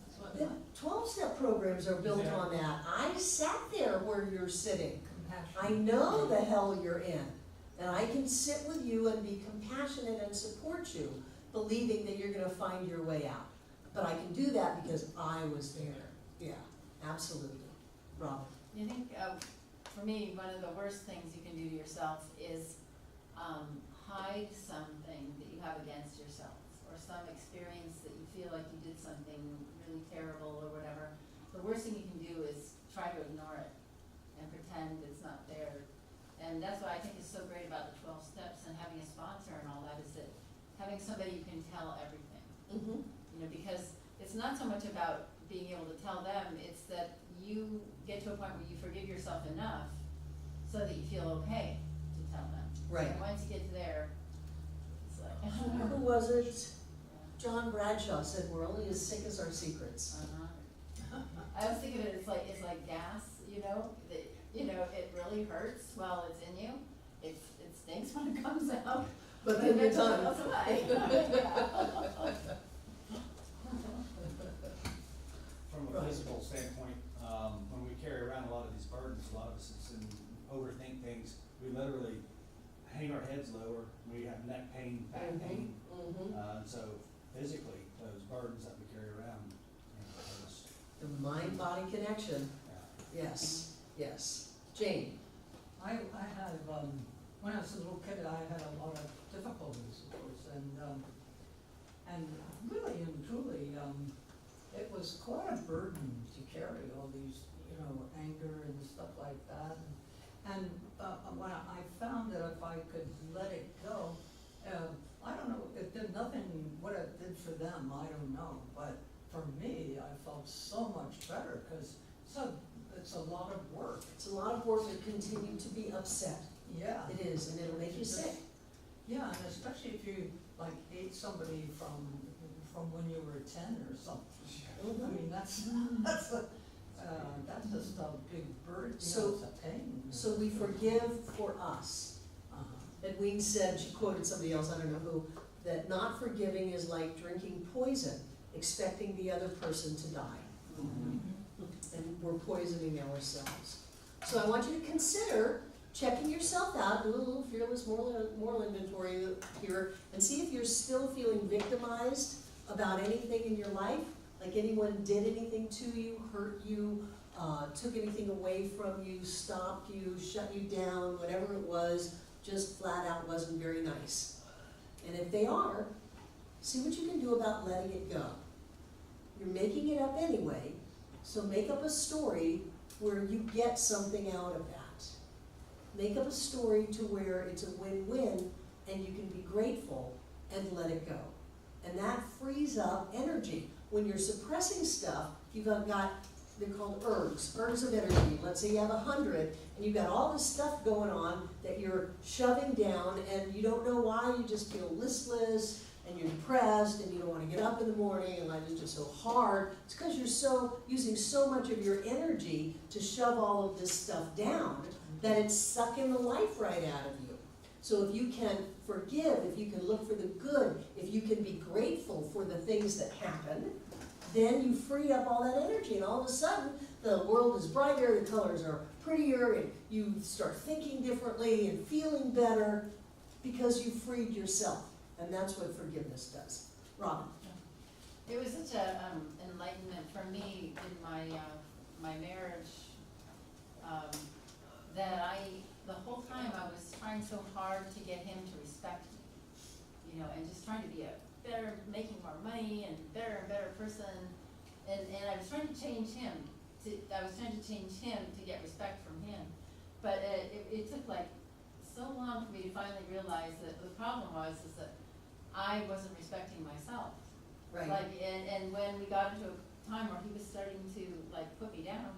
That's what The 12-step programs are built Exactly. on that. I sat there where you're sitting. I Compassion. know the hell you're in. And I can sit with you and be compassionate and support you, believing that you're gonna find your way out. But I can do that because I was there. Yeah, absolutely. Robin? You think, for me, one of the worst things you can do to yourself is hide something that you have against yourself, or some experience that you feel like you did something really terrible or whatever. The worst thing you can do is try to ignore it and pretend it's not there. And that's what I think is so great about the 12 steps and having a sponsor and all that, is that having somebody you can tell everything. Mm-hmm. You know, because it's not so much about being able to tell them, it's that you get to a point where you forgive yourself enough so that you feel okay to tell them. Right. And once you get to there, it's like, Who was it? John Bradshaw said, we're only as sick as our secrets. I was thinking of it, it's like gas, you know, that, you know, it really hurts while it's in you. It's stinks when it comes out. But then you're it done. goes away. From a Right. physical standpoint, when we carry around a lot of these burdens, a lot of us overthink things. We literally hang our heads lower, we have neck pain, back pain. And so physically, those burdens that we carry around, are just, The mind-body connection, yes, yes. Jane? I had, when I was a little kid, I had a lot of difficulties, of course, and really and truly, it was quite a burden to carry all these, anger and stuff like that. And when I found that if I could let it go, I don't know, it did nothing, what it did for them, I don't know, but for me, I felt so much better, because it's a lot of work. It's a lot of work to continue to be upset. Yeah. It is, and it'll make you sick. Yeah, and especially if you like hate somebody from when you were 10 or something. I mean, that's just a big burden, So- it's a pain. So we forgive for us. Uh-huh. Edwene said, she quoted somebody else, I don't know who, that not forgiving is like drinking poison, expecting the other person to die. Mhm. And we're poisoning ourselves. So I want you to consider checking yourself out, do a little fearless moral inventory here, and see if you're still feeling victimized about anything in your life, like anyone did anything to you, hurt you, took anything away from you, stopped you, shut you down, whatever it was, just flat out wasn't very nice. And if they are, see what you can do about letting it go. You're making it up anyway, so make up a story where you get something out of that. Make up a story to where it's a win-win and you can be grateful and let it go. And that frees up energy. When you're suppressing stuff, you've got, they're called ergs of energy. Let's say you have 100 and you've got all this stuff going on that you're shoving down and you don't know why, you just feel listless and you're depressed and you don't want to get up in the morning and life is just so hard. It's because you're using so much of your energy to shove all of this stuff down that it's sucking the life right out of you. So if you can forgive, if you can look for the good, if you can be grateful for the things that happen, then you free up all that energy and all of a sudden the world is brighter, the colors are prettier, and you start thinking differently and feeling better because you freed yourself. And that's what forgiveness does. Robin? It was such a enlightenment for me in my marriage, that the whole time I was trying so hard to get him to respect me, and just trying to be a better, making more money and better person, and I was trying to change him. I was trying to change him to get respect from him, but it took like so long for me to finally realize that the problem is that I wasn't respecting myself. Right. Like, and when we got into a time where he was starting to like put me down,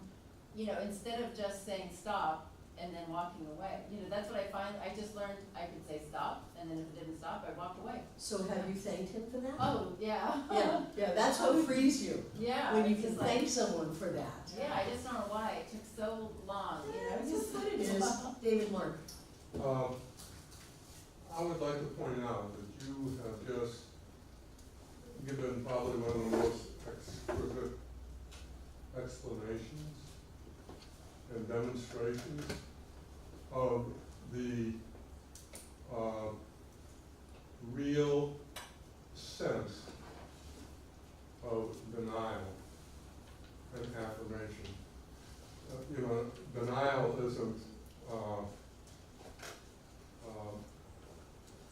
instead of just saying stop and then walking away, that's what I find. I just learned I could say stop, and then if it didn't stop, I walked away. So have you thanked him for that? Oh, yeah. Yeah, that's what frees you. Yeah. When you it's can just like- thank someone for that. Yeah, I just don't know why it took so long, It's just just what it is. David Mark? I would like to point out that you have just given probably one of the most exquisite explanations and demonstrations of the real sense of denial and affirmation. Denial isn't,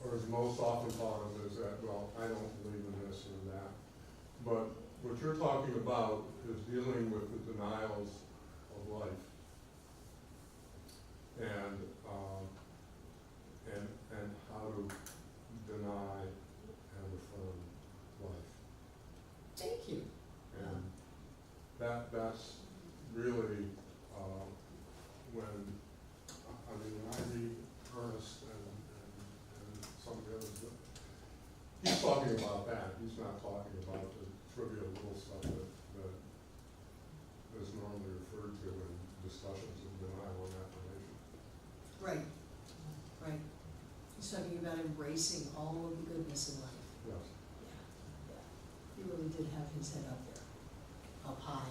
or is most often thought of as that, well, I don't believe in this or that. But what you're talking about is dealing with the denials of life. And how to deny and affirm life. Thank you. And that's really, when I read Ernest and some of the others, he's talking about that. He's not talking about the trivial little stuff that is normally referred to in discussions of denial and affirmation. Right, right. embracing all of the goodness in life. Yes. Yeah. He really did have his head up there, up high.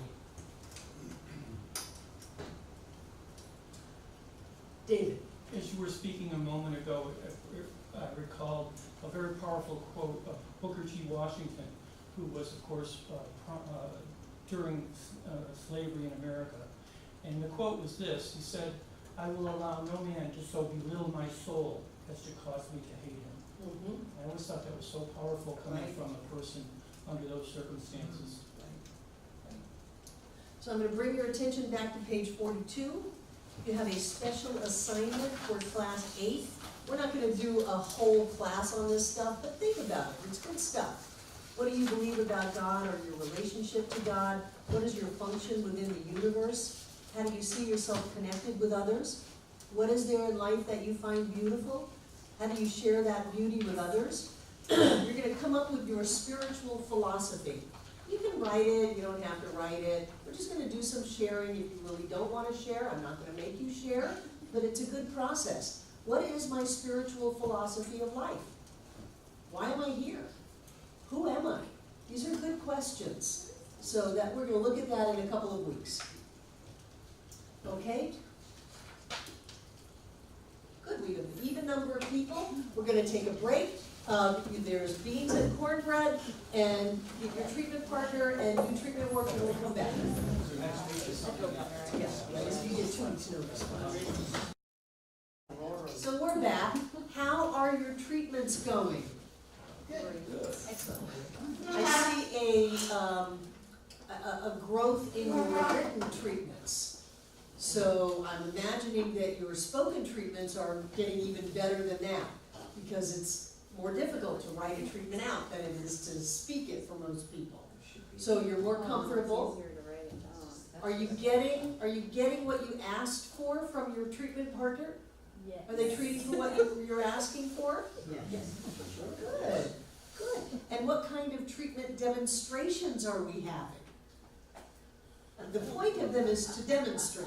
David? As you were speaking a moment ago, I recalled a very powerful quote of Booker T. Washington, who was, of course, during slavery in America. And the quote was this, he said, "I will allow no man to so belittle my soul as to cause me to hate him." Mm-hmm. I always thought that was so powerful coming Right. from a person under those circumstances. So I'm going to bring your attention back to page 42. You have a special assignment for class 8. We're not going to do a whole class on this stuff, but think about it. It's good stuff. What do you believe about God or your relationship to God? What is your function within the universe? How do you see yourself connected with others? What is there in life that you find beautiful? How do you share that beauty with others? You're going to come up with your spiritual philosophy. You can write it, you don't have to write it. We're just going to do some sharing. If you really don't want to share, I'm not going to make you share, but it's a good process. What is my spiritual philosophy of life? Why am I here? Who am I? These are good questions. So that we're going to look at that in a couple of weeks. Okay? Good, we have an even number of people. We're going to take a break. There's beans and cornbread, and get your treatment partner and do treatment work, and we'll come back. So next week is something else. Yes, you get 2 weeks notice. So we're back. How are your treatments going? Excellent. I see a growth in your written treatments. So I'm imagining that your spoken treatments are getting even better than that, because it's more difficult to write a treatment out than it is to speak it for most people. So you're more comfortable. Are you getting what you asked for from your treatment partner? Yes. Are they treating for what you're asking for? Yes. Good, good. And what kind of treatment demonstrations are we having? The point of them is to demonstrate,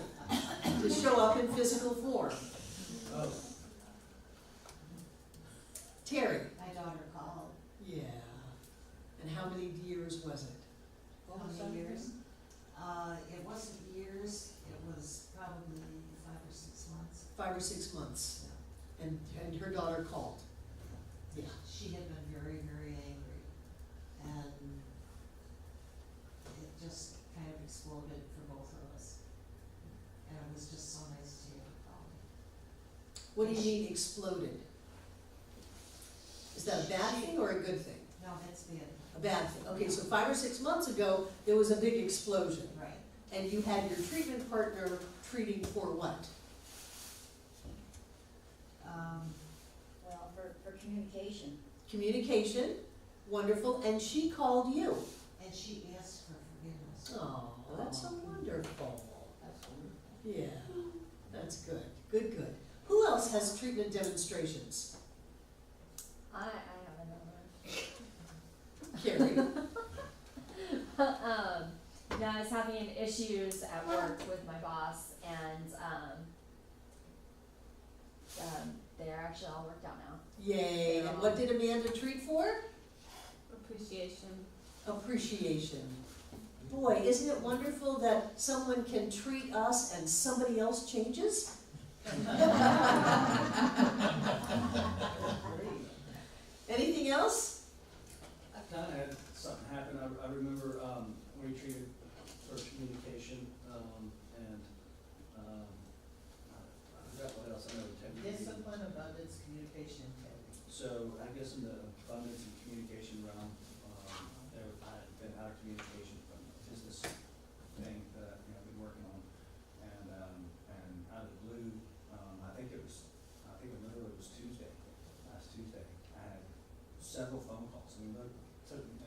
to show up in physical form. Terry? My daughter called. Yeah. And how many years was it? How many years? It wasn't years, it was probably 5 or 6 months. 5 or 6 months. And her daughter called. Yeah. She had been very, very angry, and it just kind of exploded for both of us. And it was just so nice to hear her call. What do you mean exploded? Is that a bad thing or a good thing? No, that's bad. A bad thing. Okay, so 5 or 6 months ago, there was a big explosion. Right. And you had your treatment partner treating for what? Well, for communication. Communication, wonderful, and she called you. And she asked for forgiveness. Oh, that's so wonderful. That's wonderful. Yeah, that's good, good, good. Who else has treatment demonstrations? I have Carrie? no, I was having issues at work with my boss, and they're actually all worked out now. Yay, and what did Amanda treat for? Appreciation. Appreciation. Boy, isn't it wonderful that someone can treat us and somebody else changes? Anything else? I've kind of had something happen. I remember we treated for communication, and I forgot what else. I know technically. Discipline, abundance, communication, integrity. So I guess in the abundance and communication realm, I had been out of communication from a business thing that I've been working on, and out of the blue, I think it literally was last Tuesday. I had several phone calls. I mean,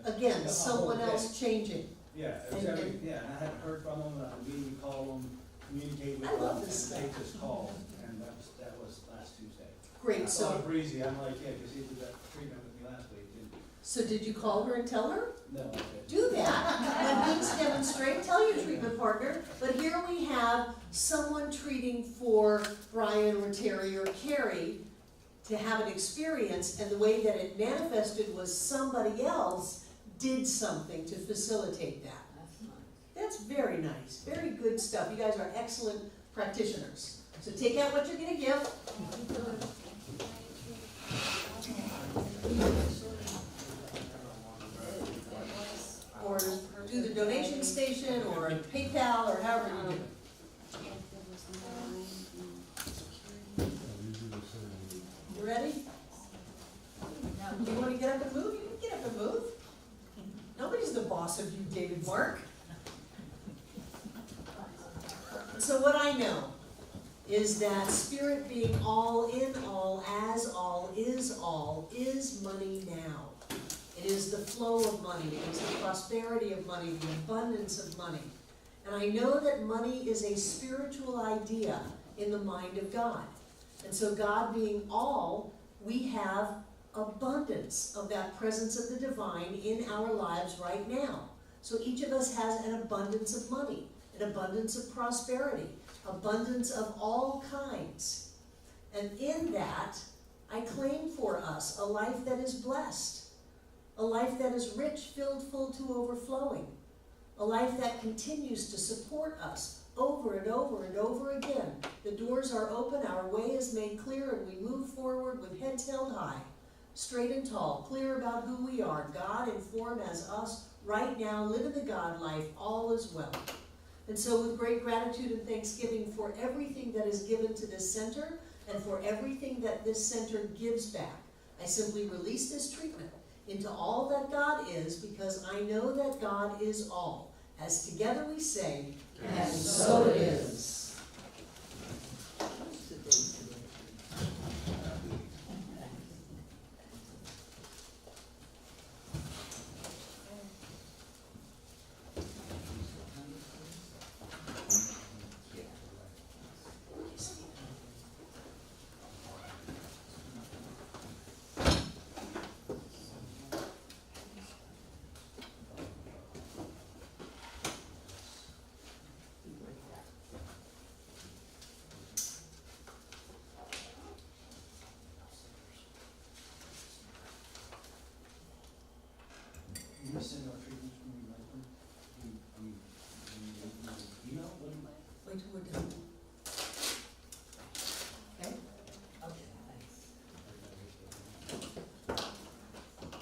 Again, someone else changing. Yeah, it was and I hadn't heard from them. I immediately called them, communicate with I them, love and this they stuff. just called, and that was last Tuesday. Great, I thought so, it breezy. I'm like, yeah, because he did that treatment with me last week. so did you call her and tell her? No, I didn't. Do that. That means demonstrate, tell your treatment partner. But here we have someone treating for Brian or Terry or Carrie. to have an experience, and the way that it manifested was somebody else did something to facilitate that. That's nice. That's very nice, very good stuff. You guys are excellent practitioners. So take out what you're gonna give. Or do the donation station, or PayPal, or however you do it. You ready? You wanna get up and move? You can get up and move. Nobody's the boss of you, David Mark. So what I know is that Spirit being all in all, as all, is money now. It is the flow of money, it is the prosperity of money, the abundance of money. And I know that money is a spiritual idea in the mind of God. And so God being all, we have abundance of that presence of the divine in our lives right now. So each of us has an abundance of money, an abundance of prosperity, abundance of all kinds. And in that, I claim for us a life that is blessed, a life that is rich, filled full to overflowing, a life that continues to support us over and over and over again. The doors are open, our way is made clear, and we move forward with heads held high, straight and tall, clear about who we are. God in form as us right now, living the God life, all is well. And so with great gratitude and thanksgiving for everything that is given to this center and for everything that this center gives back, I simply release this treatment into all that God is, because I know that God is all. As together we say, and so it is. Can you send our treatments when we write them? Email them? Wait till we're done. Okay? Okay,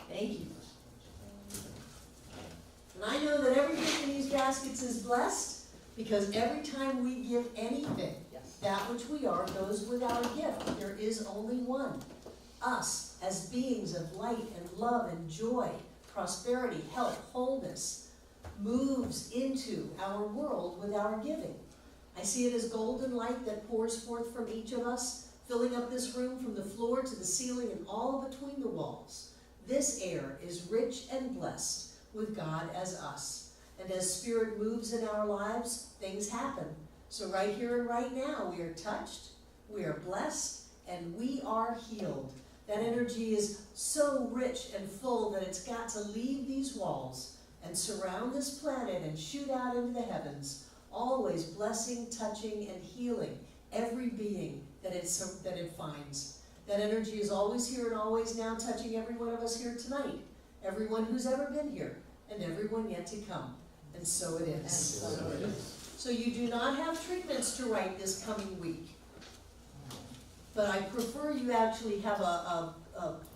Thank you. And I know that everything in these baskets is blessed, because every time we give anything, yes. that which we are goes with our gift. There is only one. Us, as beings of light and love and joy, prosperity, health, wholeness, moves into our world with our giving. I see it as golden light that pours forth from each of us, filling up this room from the floor to the ceiling and all between the walls. This air is rich and blessed with God as us. And as Spirit moves in our lives, things happen. So right here and right now, we are touched, we are blessed, and we are healed. That energy is so rich and full that it's got to leave these walls and surround this planet and shoot out into the heavens, always blessing, touching, and healing every being that it finds. That energy is always here and always now, touching every one of us here tonight, everyone who's ever been here, and everyone yet to come. And so it is. So you do not have treatments to write this coming week. But I prefer you actually have a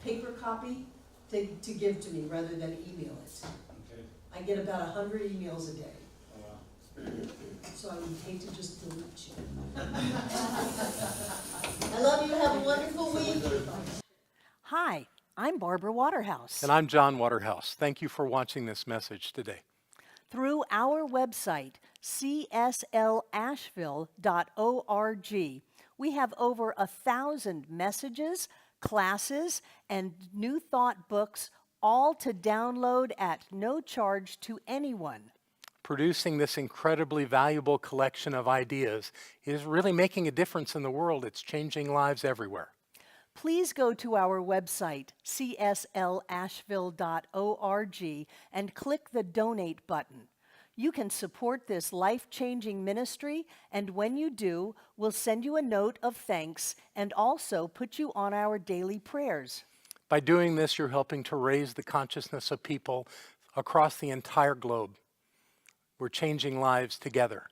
paper copy to give to me rather than email it. Okay. I get about 100 emails a day, Wow. so I would hate to just delete you. I love you, have a wonderful week. Hi, I'm Barbara Waterhouse. And I'm John Waterhouse. Thank you for watching this message today. Through our website, cslasheville.org, we have over 1,000 messages, classes, and New Thought books, all to download at no charge to anyone. Producing this incredibly valuable collection of ideas is really making a difference in the world. It's changing lives everywhere. Please go to our website, cslasheville.org, and click the Donate button. You can support this life-changing ministry, and when you do, we'll send you a note of thanks and also put you on our daily prayers. By doing this, you're helping to raise the consciousness of people across the entire globe. We're changing lives together,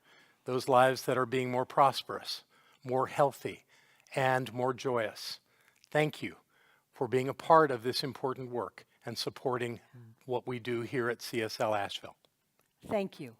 those lives that are being more prosperous, more healthy, and more joyous. Thank you for being a part of this important work and supporting what we do here at CSL Asheville. Thank you.